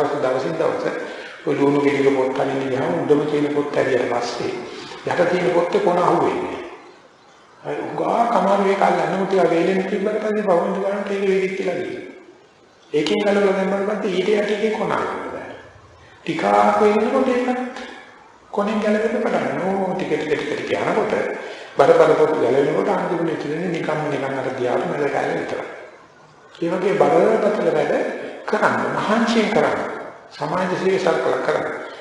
[SPEAKER 1] දවස ඔය ලුණු ගෙඩියක පොත් කලින් ගියාම උඩම තියෙන පොත් ඇරියට පස්සේ යට තියෙන පොත්තේ කොන අහුවෙන්නේ. අය උගා කමාරුවේ කල්ලන්න මුතිය වේලෙන් තිබ්බට පස්සේ පවුන්දු ගන්නට ඒක වේදික් කියලා ගියා. ඒකෙන් කලබල දැම්මම පස්සේ ඊට යටිකේ කොන අහුවෙනවා. ටිකක් වෙනකොට ඒක කොනෙන් ගැලවෙන්න පටන් ගන්නවා. ටික යනකොට බරපතල පොත් ගැලවෙනකොට අන්තිමට ඉතිරෙන්නේ නිකන් අර දියාට මැද කාලේ විතරයි. ඒ වගේ බරපතල වැඩ කරන්න මහන්සියෙන් කරන්න සමාජ සේවය සල්කල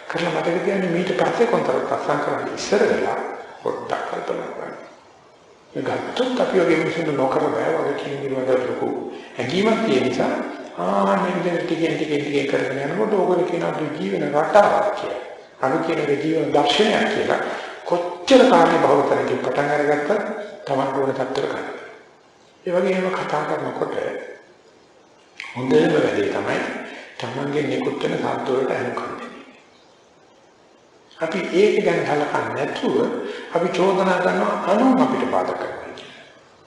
[SPEAKER 1] කරලා මතක තියාගන්න මීට පස්සේ කොන්තරත් පස්සම් කරන්න ඉස්සර වෙලා පොඩ්ඩක් කල්පනා කරන්න. ඒ ගත්තොත් අපි වගේ මිනිස්සුන්ට නොකර බෑ වගේ කියන විදිහට ලොකු හැඟීමක් තියෙන නිසා මේ ටිකෙන් කරගෙන යනකොට ඕගොල්ලෝ කියනවා ජීවන රටාවක් කියලා. අනු කියන ජීවන දර්ශනයක් කියලා. කොච්චර කාර්ය බහුතරකින් පටන් අරගත්තත් තමන්ට ඕන තත්ත්වයකට ගන්න. ඒ වගේම කතා කරනකොට හොඳම වැඩේ තමයි තමන්ගේ නිකුත් වෙන සාන්ත වලට අනුකම්ප දෙන්නේ. අපි ඒක ගැන හලකන්නේ නැතුව අපි චෝදනා කරනවා අනුන් අපිට බාධා කරනවා කියලා.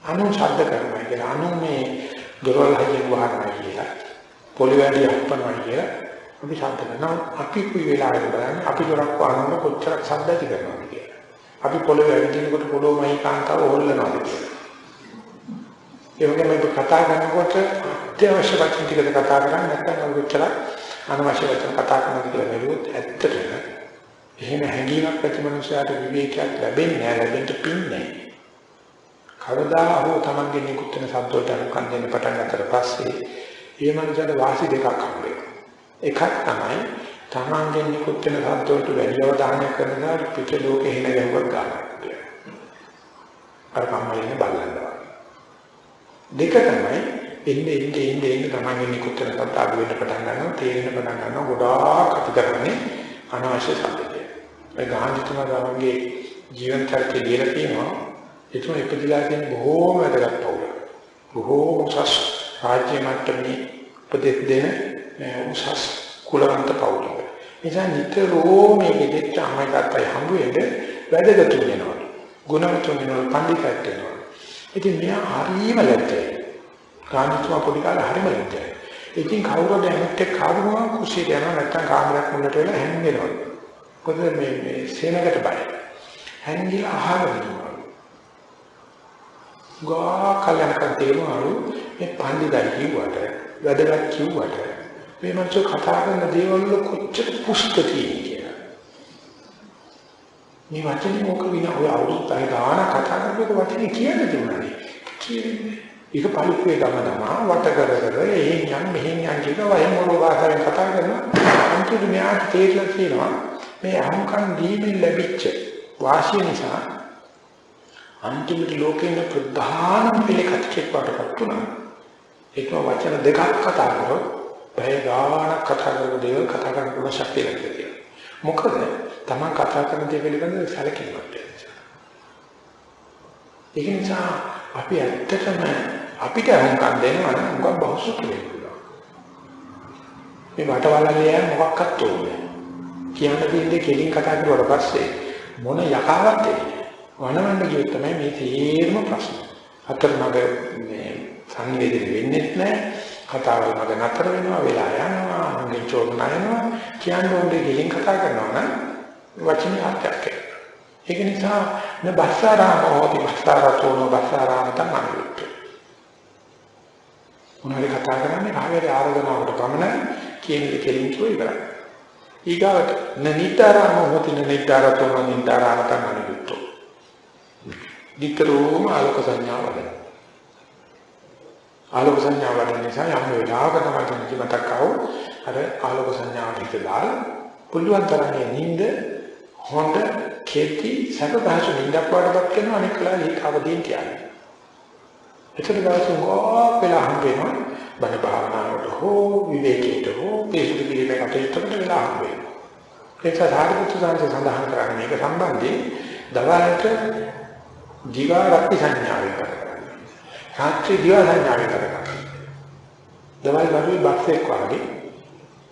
[SPEAKER 1] අනුන් ශබ්ද කරනවා කියලා. අනුන් මේ දොරවල් හදින් වහනවා කියලා. පොළොවේදී අපනවා කියලා. අපි ශබ්ද කරනවා. අපි කුයි වෙලාවෙ බලන්නේ අපි දොරක් වහනකොට කොච්චර ශබ්ද ඇති කරනවද කියලා. අපි පොළොවේ ඇවිදිනකොට පොළොවමයි කාන්තාව හොල්ලනවා කියලා. ඒ වගේම අපි කතා කරනකොට අත්‍යවශ්‍ය වචන ටිකද කතා කරන්නේ නැත්නම් ඔච්චර අනවශ්‍ය වචන කතා කරනවා කියලා නෙවෙයි ඇත්තටම එහෙම හැඟීමක් ඇති මනුස්සයාට විවේකයක් ලැබෙන්නේ නැහැ ලැබෙන්න පින්නේ. කවදා හෝ තමන්ගේ නිකුත් වෙන ශබ්ද වලට අනුකම් දෙන්න පටන් ගන්නතර පස්සේ ඒ මනුස්සයාට වාසි දෙකක් හම්බෙනවා. එකක් තමයි තමන්ගේ නිකුත් වෙන ශබ්ද වලට වැඩි අවධානය කරනවා පිට ලෝකේ හින ගැහුවක් ගන්නවා. අර කම්මලින් බලනවා. දෙක තමයි එන්නේ තමන්ගේ නිකුත් වෙන ශබ්ද අඩු වෙන්න පටන් ගන්නවා තේරෙන්න පටන් ගන්නවා ගොඩාක් අපි කරන්නේ අනවශ්‍ය ශබ්ද. ඒ ගාන්ධිතුමා ගාමගේ ජීවන චරිතය දීලා තියෙනවා. ඒතුම ඉපදිලා තියෙන බොහෝම වැදගත් පවුල. බොහෝම උසස් රාජ්‍ය මට්ටමේ උපදෙස් දෙන උසස් කුලවන්ත පවුල. නිසා නිතරම මේ දෙච්ච අමයකට හම්බ වෙන්නේ වැදගත් වෙනවා. ගුණවත් වෙනවා පඬිකට් වෙනවා. ඉතින් මෙයා හරිම ලැජ්ජයි. ගාන්ධිතුමා පොඩි කාලේ හරිම ලැජ්ජයි. ඉතින් කවුරුද ඇමෙත් කාරුණා කුසියට යනවා නැත්නම් කාමරයක් මුලට වෙලා හැංගෙනවා. මොකද මේ සේනකට බය. හැංගිලා අහගෙන ඉන්නවා. ගා කලකට තේරුණාලු මේ පඬිදයි කිව්වට වැදගත් කිව්වට මේ මනුස්සය කතා කරන දේවල් වල කොච්චර පුස්තකී කියලා. මේ වචනේ මොක විනා ඔය අවුරුදු 10 ගාන කතා කරපු වචනේ කියන්නේ දුන්නානේ. කියන්නේ ඒක පරිප්පේ ගමනම වට කර එහෙන් යන් මෙහෙන් යන් කියලා වයන් මොන භාෂාවෙන් කතා කරනවා. අන්තිමට මෙයාට තේරෙලා තියෙනවා මේ අහුම්කම් දීමෙන් ලැබිච්ච වාසිය නිසා අන්තිමට ලෝකෙන ප්‍රධානම පිළිකච්චෙක් වටපත් වුණා. ඒක වචන දෙකක් කතා කරොත් බය ගානක් කතා කරන දේවල් කතා කරන්න පුළුවන් ශක්තිය ලැබෙනවා. මොකද Taman කතා කරන දේ පිළිබඳව සැලකිලිමත් වෙනවා. ඒ නිසා අපි ඇත්තටම අපිට අහුම්කම් දෙනවා නම් මොකක් බහුසුත් වෙනවා. මේ වටවලගේ මොකක්වත් ඕනේ. කියන දේ කෙලින් කතා කරුවාට පස්සේ මොන යකාවක් දෙන්නේ. වනවන්න කියොත් තමයි මේ තේරම ප්‍රශ්න. අතරමඟ මේ සංවේදනය වෙන්නේ නැහැ. කතාවල් මග නතර වෙනවා, වෙලා යනවා, අංගෙන් චෝදනා යනවා. කියන්නේ ඕනේ කෙලින් කතා කරනවා නම් වචනේ අර්ථයක් එනවා. ඒක නිසා මේ බස්සාරාම හොති බස්සාරතෝන බස්සාරාම තමයි. මොනවාරි කතා කරන්නේ කාගෙද ආරාධනාවට පමණ කියන එක කෙලින් කියෝ ඉවරයි. ඊගාවට නනිතරම හොතින නිතරතම නිතරාමතන් අනිදුත්තෝ. විතරෝම ආලෝක සංඥාව වඩන. ආලෝක සංඥාව වඩන නිසා යම් වෙලාවක තමයි මතක් ආවෝ අර ආලෝක සංඥාව හිත දාලා පුළුවන් තරමේ නිින්ද හොඳ කෙටි සකදාසු නිින්දක් වඩපත් කරනවා අනික කලා හිතාවදීන් කියන්නේ. එතන දවසක් වෙලා හම් වෙනවා බණ භාවනාවට හෝ විවේකීට හෝ පිළිසුදු පිළිවෙලකට කටයුත්තකට වෙලා හම් වෙනවා. ඒක සාධිපුත්‍ර සාංශ සඳහන් කරන්නේ මේක සම්බන්ධයෙන් දවල්ට දිවා රාත්‍රී සංඥාවෙන් කරගන්න. රාත්‍රී දිවා සංඥාවෙන් කරගන්න. දවල් වරුවේ බක්සෙක් වගේ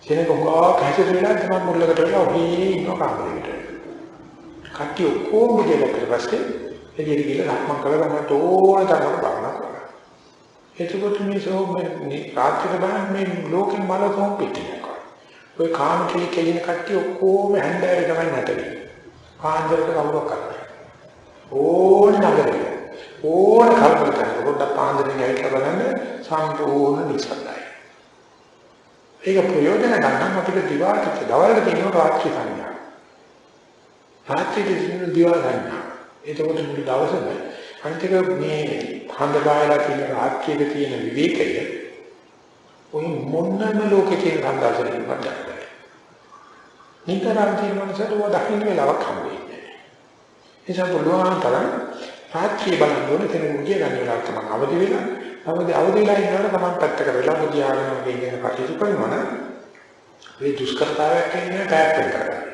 [SPEAKER 1] කෙනෙක් උගා කැසිර වෙලා තමයි මුල්ලකට වෙලා ඔහි ඉන්න කාමරේකට. කට්ටිය ඔක්කොම දෙලකට පස්සේ එළියට ගිහලා ලක්මන් කරලා ගමට ඕන තරමට භාවනා කරනවා. එතකොට මේ සෝමනේ රාත්‍රියේ බලන්න මේ ලෝකෙන් මල කොම්පිටියක්. ඔය කාම කෙලින කට්ටිය ඔක්කොම හැන්දෑවේ තමයි නැටෙන්නේ. කාන්දරට කවුරක් කරන්නේ. ඕන නගරේ ඕන කල්පනා පොඩ්ඩක් පාන්දරෙන් ඇවිල්ලා බලන්න සම්පූර්ණ නිසද්දයි. ඒක ප්‍රයෝජන ගන්න අපිට දිවාට දවල්ට තියෙන රාත්‍රී සංඥා. රාත්‍රියේ තියෙන දිවා සංඥා. එතකොට මුළු දවසම අන්තික මේ හඳ බායලා තියෙන රාත්‍රියේ තියෙන විවේකය ඔය මොන්නම ලෝකේ තියෙන සංදාසනෙන් වඩා. නිතරම තියෙන මොනසද ඔය දකින්න වෙලාවක් හම්බෙන්නේ. නිසා පුළුවන් තරම් රාත්‍රියේ බලන්න ඕනේ කෙනෙකුට ගන්න වෙලාවක් තමයි අවදි වෙලා අවදි වෙලා ඉන්නකොට තමයි පැත්තකට වෙලා බුදියාගෙන වගේ ඉන්න කටයුතු කරනවා නම් මේ දුෂ්කරතාවයක් කියන්නේ පැත්තකට කරගන්න.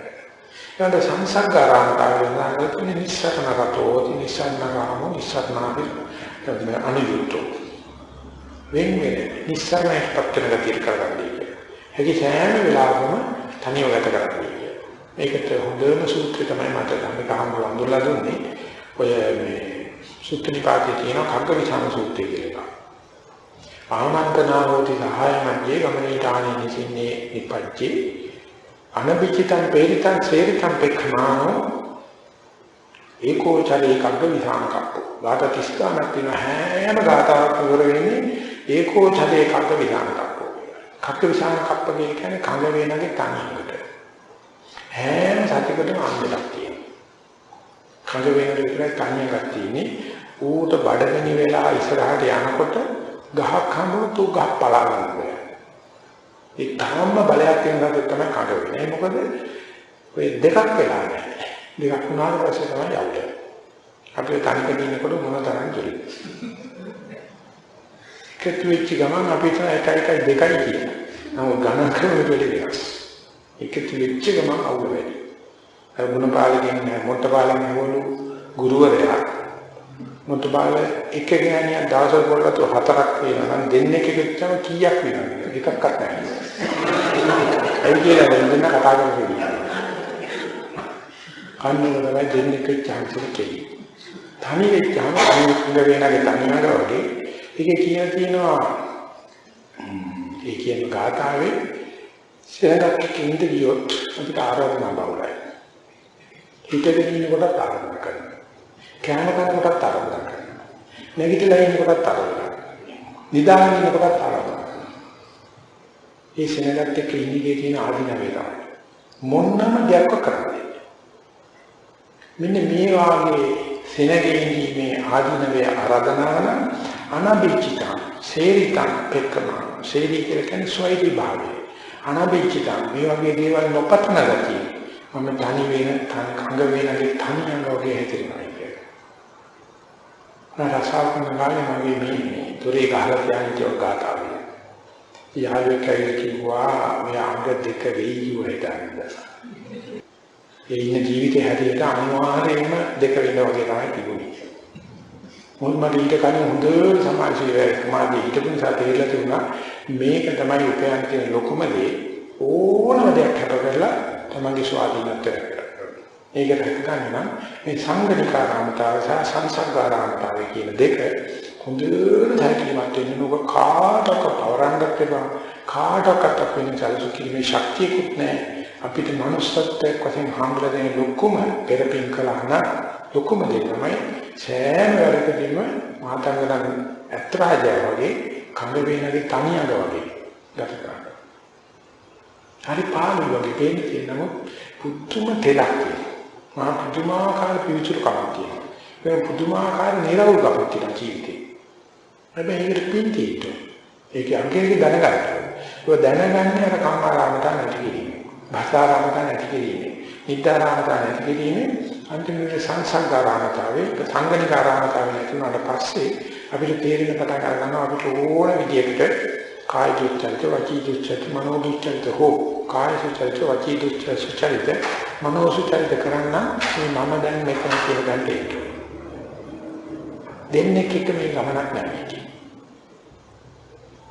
[SPEAKER 1] ඊට සංසග්ගාරාමතාවයෙන් නිස්සරණගතෝ නිස්සරණගාමෝ නිස්සරණාපි අනියුක්තෝ වෙන්නේ නිස්සරණයට පත්වෙන ගතිය කරගන්නේ. ඒකේ සෑම වෙලාවකම තනියම ගත කරන්නේ. මේකට හොඳම සූත්‍රය තමයි මට ධම්මිකහම වඳුරලා දුන්නේ. ඔය මේ සුත්ත නිපාතයේ තියෙන කග්ගවිචාන සූත්‍රය කියලා. ආමන්ත්‍රණා හෝති සහායමන්යේ ගමනීතානි නිසින්නේ නිපච්චේ අනබිචිතං පේරිතං සේරිතං පෙක්ඛමානෝ ඒකෝචරේ කග්ගවිචානකප්පෝ ගාත 30ක් තියෙන හැම ගාතාවක් ඉවර වෙන්නේ ඒකෝචරේ කග්ගවිචානකප්පෝ. කග්ගවිචානකප්ප කියන්නේ කඟ වේනගේ තනියකට හැම සත්‍යකටම අන්දලක් තියෙනවා. කඟ වේන විතරයි තනියකට තියෙන්නේ. ඌට බඩගිනි වෙලා ඉස්සරහට යනකොට ගහක් හම්බුනොත් ඌ ගහ පලා ගන්නවා. ඒ තාම බලයක් වෙනකන් තමයි කඩ වෙන්නේ. මොකද ඔය දෙකක් වෙලා නැහැ. දෙකක් වුණාට පස්සේ තමයි යන්නේ. අපේ තනිකම ඉන්නකොට මොන තරම් ජොලි. කෙටුවෙච්ච ගමන් අපිට 1 1 2 කියන. නමුත් ගණන් කරන වෙලේ දෙකක්. එකතු වෙච්ච ගමන් අවුල වැඩි. අර මොනපාලකින් මොට්ටපාලකින් හවලු ගුරුවරයා මොට්ටපාල එක ගෑණියක් දවසක් වලට 4ක් වෙනවා නම් දෙන්නෙක් එකච්චම කීයක් වෙනවද එකක්වත් නැහැ. ඒ කියලා දෙන්න කතා කරන්නේ. අන්නවල දෙන්නෙක් chance එක කෙලි. තනි වෙච්චාම අනිත් වෙනගේ තනියම වගේ ඒකේ කියන තියෙනවා ඒ කියන ගාථාවේ සෙනගක් කින්ද ගියොත් අපිට ආරාධනා බවුලයි. හිතගෙන ඉන්නකොට ආරාධනා කරනවා. කෑම කනකොටත් ආරාධනා කරනවා. නැගිටලා ඉන්නකොටත් ආරාධනා කරනවා. නිදාගෙන ඉන්නකොටත් ආරාධනා කරනවා. මේ සෙනගත් එක්ක ඉන්නේ තියෙන ආධිනවේ තමයි. මොන්නම දෙයක් කරන්නේ. මෙන්න මේ වාගේ සෙනගෙන්නේ මේ ආධිනවේ ආරාධනාවන අනබිචිතං සේරිතං පෙක්කම සේරි කියන්නේ ස්වෛරී භාවය. අනබිචිතං මේ වගේ දේවල් නොපතන ගතිය. මම තනි වෙන කංග වෙනගේ තනියම වගේ හිතෙනවා කියන්නේ. නරසාවකම ගානේ මගේ මේ දොරේ ගහලා තියන්නේ ජෝ ගාතාවයි. යාළුවෙක් කියලා කිව්වා මේ අංග දෙක වෙයි වේදන්නේ. ඒ ඉන්න ජීවිතේ හැටියට අනිවාර්යයෙන්ම දෙක වෙන්න වගේ තමයි තිබුණේ. මොල් මට ඊට කලින් හොඳ සමාජීය මාධ්‍ය හිටපු නිසා තේරෙලා තිබුණා මේක තමයි උපයන් තියෙන ලොකුම දේ ඕනම දෙයක් හට කරලා තමන්ගේ ස්වාධීනත්වය කරගන්න. ඒක රැකගන්න නම් මේ සංගණිකාරාමතාව සහ සංසංගාරාමතාව කියන දෙක හොඳට දැකීමත් වෙන නෝක කාටක පවරන්නත් එපා කාටකට වෙන සල්සුකීමේ ශක්තියකුත් නැහැ. අපිට මනුස්සත්වයක් වශයෙන් හම්බුලා දෙන ලොකුම පෙරපින් කළා නම් ලොකුම දේ තමයි සෑම වෙලකදීම මාතංගන ඇත්තරාජය වගේ කඳ වේනගේ තනියඟ වගේ ගත කරනවා. හරි පාළු වගේ පේන්නේ නමුත් පුදුම තෙලක් තියෙනවා. පුදුමාකාර පිවිතුරු කමක් තියෙනවා. ඒ පුදුමාකාර නිරවුල්කමක් තියෙනවා ජීවිතේ. හැබැයි ඒකට පිටිට ඒක අංගයේ දැනගන්න. ඒක දැනගන්නේ අර කම්මාරාමත නැති කිරීම. භාෂාරාමත නැති කිරීම. නිද්දාරාමත නැති කිරීම අන්තිමට සංසංගාරාමතාවේ සංගණිකාරාමතාවේ නැතුණාට පස්සේ අපිට තේරෙන පටන් ගන්නවා අපිට ඕන විදියකට කාය දුච්චරිත වචී දුච්චරිත මනෝ දුච්චරිත හෝ කාය සුචරිත වචී දුච්චරිත මනෝ සුචරිත කරන්න මේ මම දැන් මෙතන කියලා ගන්න ඒක. දෙන්නේ කික මේ ගමනක් නැහැ.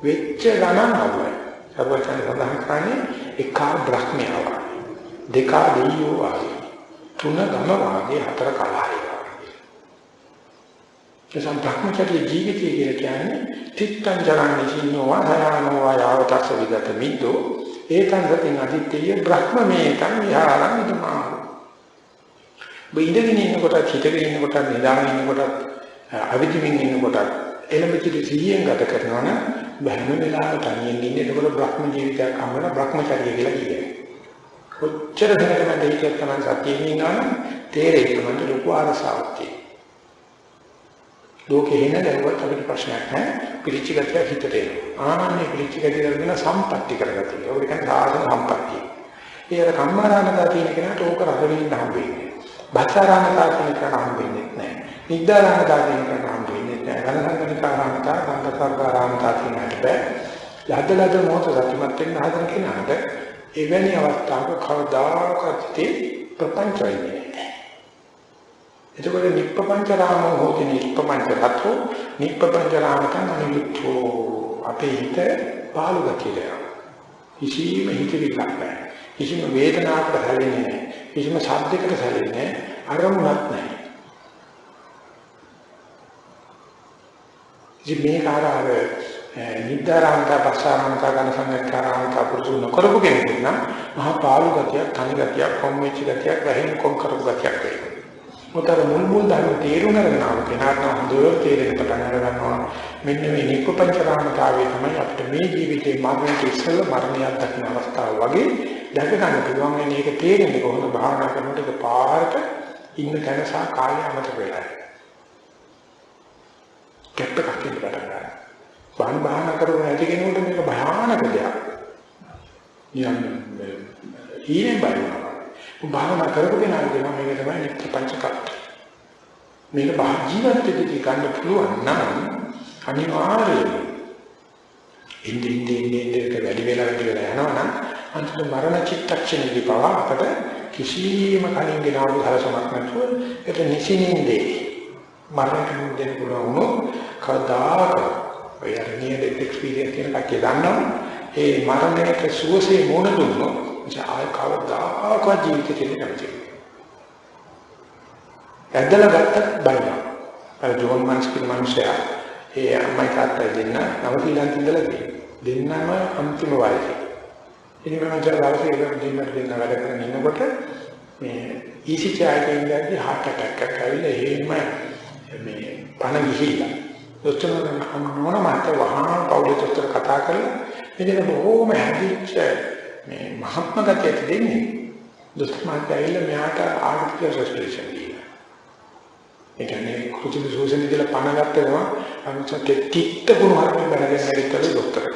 [SPEAKER 1] වෙච්ච ගණන් අවුයි. සර්වචන් සඳහන් කරන්නේ එකා බ්‍රහ්මයාව. දෙකා දෙයියෝ වාගේ. තුන ගම වාගේ හතර කලහයි. ඒ සම්ප්‍රාක්‍මචර්ය ජීවිතය කියන්නේ තිත්තං ජරන්නේ සින්නෝවා හයානෝවා යාවතස්ස විගත මිද්දෝ ඒතං සතින් අදිත්තේය බ්‍රහ්මමේතං විහාරං ඉදමා. බින්දගෙන ඉන්නකොට හිතගෙන ඉන්නකොට නිදාගෙන ඉන්නකොට අවිදිමින් ඉන්නකොට එළඹිලි සිහියෙන් ගත කරනවා නම් බැහැම වෙලාවට තනියෙන් ඉන්නේ එතකොට බ්‍රහ්ම ජීවිතයක් හම්බෙලා බ්‍රහ්මචර්ය කියලා කියනවා. කොච්චර දෙනකම දෙයක් තමයි සතියෙන් ඉන්නවා නම් තේරෙයි තමයි ලොකු ආරසාවක් තියෙනවා. ලෝකේ එන දරුවත් අපිට ප්‍රශ්නයක් නැහැ. පිළිච්ච ගතිය හිතට එනවා. ආන්නේ පිළිච්ච ගතිය කරගෙන සම්පත්‍ති කරගතිය. ඒක කියන්නේ සාධන සම්පත්‍තිය. ඒක කම්මාරාමතා තියෙන කෙනාට ඕක රහවෙන්න හම්බෙන්නේ. භාෂාරාමතා කියන කෙනාට හම්බෙන්නේ නැහැ. නිද්දාරාමතා කියන කෙනාට හම්බෙන්නේ නැහැ. ගණසංගනිකාරාමතා, සංකතරාමතා කියනකට බෑ. යද්දලද මොහොත සතුටුමත් වෙන්න හදන කෙනාට එවැනි අවස්ථාවක කවදාකවත් ප්‍රපංචයි. එතකොට නිප්පංචරාමෝ හෝති නිප්පංචරතෝ නිප්පංචරාමතං අනිවිච්ඡෝ අපේ හිත පාළු ගතිය. කිසිම හිතවිල්ලක් නැහැ. කිසිම වේදනාවකට හැලෙන්නේ නැහැ. කිසිම ශබ්දයකට හැලෙන්නේ නැහැ. අරමුණක් නැහැ. ඉතින් මේ කාරාර නිද්දාරාමත පස්සාරාමත ගන්න සංගතරාමත පුරුදු නොකරපු කෙනෙක් නම් මහා පාළු ගතියක්, තනි ගතියක්, කොම්මෙච්ච ගතියක්, වැහෙන් කොම් කරපු ගතියක් වෙයි. උතර මුල් ධර්ම තේරුම් ගන්න කෙනාට හොඳට තේරෙන්න පටන් ගන්නවා මෙන්න මේ නිප්පංචරාමතාවයේ තමයි අපිට මේ ජීවිතේ මරණයට ඉස්සෙල්ල මරණයක් දක්න අවස්ථාව වගේ දැක ගන්න පුළුවන්. මේක තේරෙන්නේ කොහොමද භාවනා කරනකොට ඒක පාරට ඉන්න තැන සහ කාලය අමතක වෙලා. කැප්ප කකින් බලන්න. භාවනා කරන ඇති කෙනෙකුට මේක භයානක දෙයක්. ඊයෙන් බලනවා. භාවනා කරගෙන ආගෙන මේක තමයි නිප්පංචකත්වය. මේක ජීවිතයේදී ගන්න පුළුවන් නම් අනිවාර්යයෙන් ඉන්දිය වැඩි වෙලා යනවා නම් අන්තිම මරණ චිත්තක්ෂණයේදී පවා අපට කිසිම කලින් ගෙනාවු හරසමක් නැතුව ඒක නිසින්ින්දේ මරණයට දෙන්න පුළුවන් කවදාක ඔය අරණියේ එක්ස්පීරියන්ස් එකක් කියනවා. ඒ මරණයට සුවසේ මොන දුන්නොත් ආය කවදාකවත් ජීවිතේ නැති. ඇදලා ගත්තත් බයිලා. අර ජෝන් මන්ස් කියන මිනිසයා ඒ අම්මයි තාත්තයි දෙන්න නවතිලන් ඉඳලා දෙන්නම අන්තිම වයසේ. ඉතින් මම දවසේ දෙන්න වැඩ කරගෙන ඉන්නකොට මේ ඊසි චායකින් ඉඳි heart attack එකක් ඇවිල්ලා එහෙම මේ පණ ගිහිලා. දොස්තර නෝන මට වහා පවුලේ දොස්තර කතා කරලා ඉතින් බොහොම හැදිච්ච මේ මහත්ම ගතියට දෙන්නේ දොස්තර මට ඇවිල්ලා මෙයාට ආර්ටිෆිෂල් රෙස්පිරේෂන් දීලා. ඒ කියන්නේ කුචිත සෝසන ඉඳලා පණ ගත්තම අනිත් ටික්ට ගුණ හරමින් බැලගෙන ඇවිත්ලා දොස්තරට.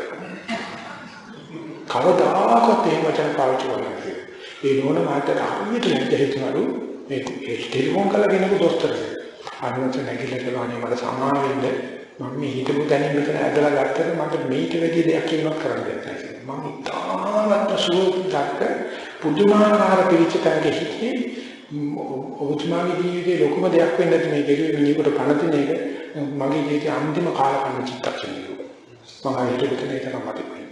[SPEAKER 1] කවදාකවත් එහෙම වචන පාවිච්චි කරන්නේ නැහැ. ඒ නෝන මට හරියට හිතනලු මේ ටෙලිෆෝන් කරලා කෙනෙකු දොස්තරට. අනිත් නැගිටලා කියලා අනේ මට සමාව වෙන්න මම මේ හිතපු තැනින් මෙතන ඇදලා ගත්තට මට මේක වැඩි දෙයක් කියනවත් කරන්න දෙයක් නැහැ. මම තාමත් සුවපත් පුදුමාකාර පිළිචතක හිතේ ඔබතුමාගේ ජීවිතේ ලොකුම දෙයක් වෙන්න ඇති මේ කෙරුවේ මිනිහෙකුට පණ තින එක මගේ ජීවිතේ අන්තිම කාලකන්ණ චිත්තක්ෂණය. මම හිතුවේ ඒක තමයි මට වෙන්නේ.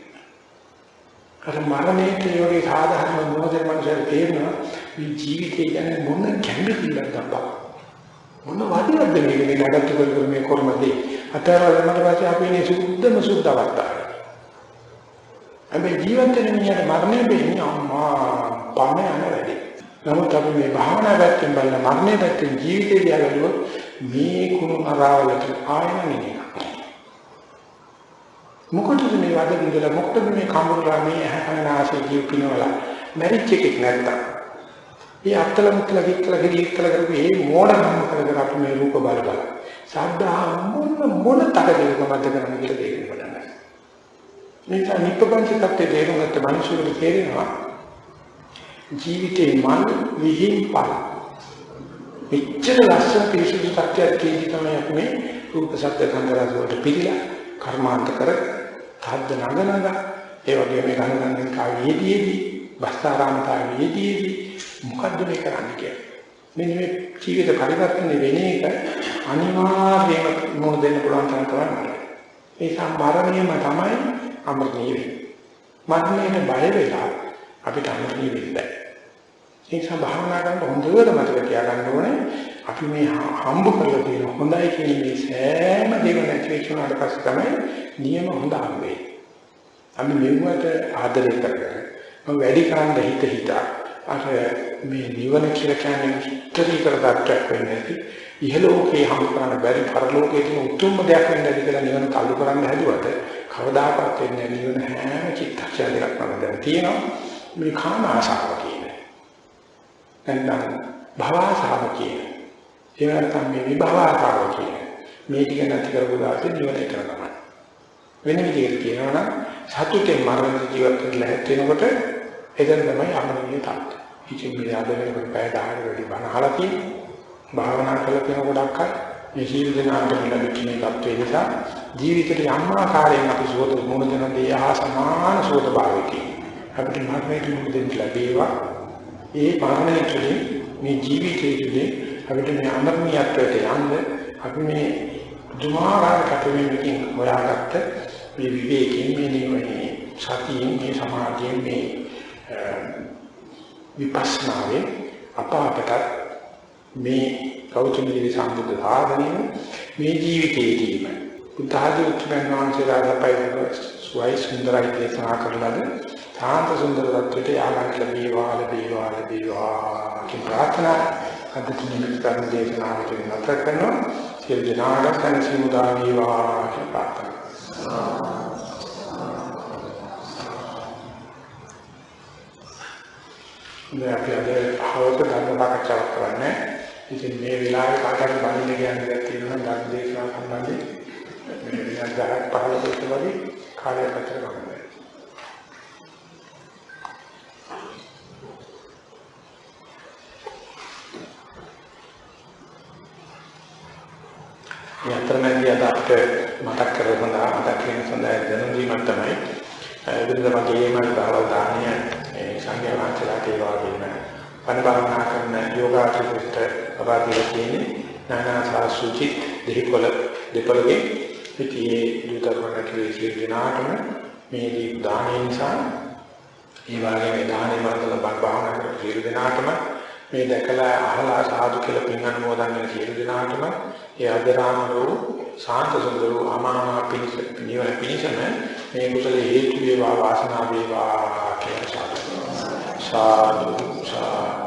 [SPEAKER 1] අර මරණයේ වගේ සාධාරණ මොහොතේ මනුස්සයෙක් තේරෙනවා මේ ජීවිතේ ගැන මොන කැමතිලක් ගන්නවා. මොන වදිනවද මේ නඩත්තු කරගෙන මේ කර්මදී අතරවලට පස්සේ අපි මේ සුද්ධ අවස්ථාව. අපි ජීවිත වෙන මිනිහට මරණය වෙන්නේ අම්මා පන්නේ යන වැඩි. නමුත් අපි මේ භාවනා පැත්තෙන් බලන මරණය පැත්තෙන් ජීවිතය දිහා බලුවොත් මේ කුණු අරාවලට ආයෙ නෙමෙයි. මොකටද මේ වද විඳලා මොකටද මේ කම්බුරා මේ ඇහැකනාසේ ජීවිතවල මැරිච් එකක් නැත්තම් මේ අත්තල මුත්තල කිත්තල ගිරිත්තල කරපු මේ මෝඩකම් කර අපි මේ රූප බල බල සද්දා මොන තරකේකමද කරන්නේ කියලා දෙන්න බලන්න. මේක නිප්පංචකත්වයේ දේරුගත මිනිසුන්ට තේරෙනවා ජීවිතේ මන විහිම්පල මෙච්චර ලස්සන පිරිසිදු තත්ත්වයක් තියෙදි තමයි අපි මේ රූප ශබ්ද ගන්ධ රස වලට පිළිලා කර්මාන්ත කර තද්ද නගනග ඒ වගේ මේ ගණනන් කාවේදීදී බස්සාරාමතාවේදීදී මොකද්ද මේ කරන්නේ කියන්නේ මෙන්න මේ ජීවිත පරිවර්තන වෙන එක අනිවාර්යයෙන්ම මොන දෙන්න පුළුවන් තරම් තමයි ඒ සම්මාරණයම තමයි අමරණීය මරණයට බය වෙලා අපිට අමරණීය වෙන්න බෑ ඒ නිසා භාවනා කරනකොට හොඳට මතක තියාගන්න ඕනේ අපි මේ හම්බ කරලා තියෙන හොඳයි කියන මේ සෑම දෙයක් නැති වෙච්ච උනාට පස්සේ තමයි නියම හොඳ හම්බෙන්නේ. අපි මෙව්වට ආදරය කරගෙන වැඩි කරන්න හිත අර මේ නිවන කියලා කියන්නේ උත්තරීතර තත්ත්වයක් වෙන්නේ නැති ඉහළෝකේ හම්බ කරන්න බැරි පරලෝකයේ තියෙන උතුම්ම දෙයක් වෙන්න ඇති කියලා නිවන තල්ලු කරන්න හැදුවට කවදාකවත් වෙන්නේ නැහැ. නිවන හැම චිත්තක්ෂණයකම දැන් තියෙනවා මේ කාම ආශාව කියන්නේ. නැත්නම් භවආශාව කියන්නේ. ඒ වෙනතම මේ විභවආශාව කියන්නේ. මේ ටික නැති කරපු දාසේ නිවන එක තමයි. වෙන විදිහට කියනවා නම් සතුටේ මරණ ජීවත් වෙලා හැදෙනකොට එතන තමයි අමරණීය තත්ත්වය. ඉතින් මේ ආද වෙනකොට පැය 10කට වැඩි බණ අහලා තියෙනවා. භාවනා කළ කෙනෙක් ගොඩක් අය මේ ජීවිත නාමයෙන් ලැබෙන මේ තත්ත්වය නිසා ජීවිතේ යම් ආකාරයෙන් අපි සුවද මොන දෙන දේ ආ සමාන සුවද භාවයකින් අපිට මරණයට මුහුණ දෙන්න ලැබේවා. ඒ මරණය තුළින් මේ ජීවිතයේ අපිට මේ අමරණීයත්වයට යන්න අපි මේ දුමාරාර කටවීමකින් හොයාගත්ත මේ විවේකයෙන් මේ නිවනේ සතියෙන් මේ සමාධියෙන් මේ විපස්සනාවේ අපට මේ ගෞතම සම්බුද්ධ ධාර්මණය මේ ජීවිතයේදීම බුද්ධ ආදී උත්තරයන් වහන්සේලා අපයි සුවයි සුන්දරයි දේශනා කරලාද සාන්ත සුන්දර තත්ත්වයට යාලක් ලැබේවා කියන ප්‍රාර්ථනා අද තුනින් කරන දේශනාවට නතර කරනවා සියලු දෙනාට සනසිමුදා වේවා කියන ප්‍රාර්ථනා. මේ අපි අද හවස ධර්ම සාකච්ඡාවක් කරන්නේ. ඉතින් මේ වෙලාවේ කාටද බණින්න කියන්නේ තියෙනවා ධර්ම දේශනාව සම්බන්ධයෙන් මේ විනාඩි 10ක් 15ක් වගේ කාලයක් ගත කරනවා. යතරමැදි අදට මතක් කරගන්න මතක් වෙන සඳහා දැනුම් දීමක් තමයි විද්‍යාවකේ මම බාල දානිය සංඝයා වහන්සේලාට ඒ වගේම පරිභාවනා කරන යෝගාචරිත අපරාධිය කියන්නේ නානා සාසුචිත් දෙපොළගේ පිටියේ දුතරවන කිසි දිනාටම මේ දානිය නිසා ඒ වගේම දානේ මරතල භාවනා කරන සියලු දිනාටම මේ දැකලා අහලා සාදු කියලා පින් අනුමෝදන් වෙන සියලු දිනාටම ඒ අදරාමරෝ සාන්ත සුන්දරෝ අමාමහ පිණිස නිවන පිණිසම මේ කුසල හේතු වේවා වාසනාව වේවා කියලා සාදු සාදු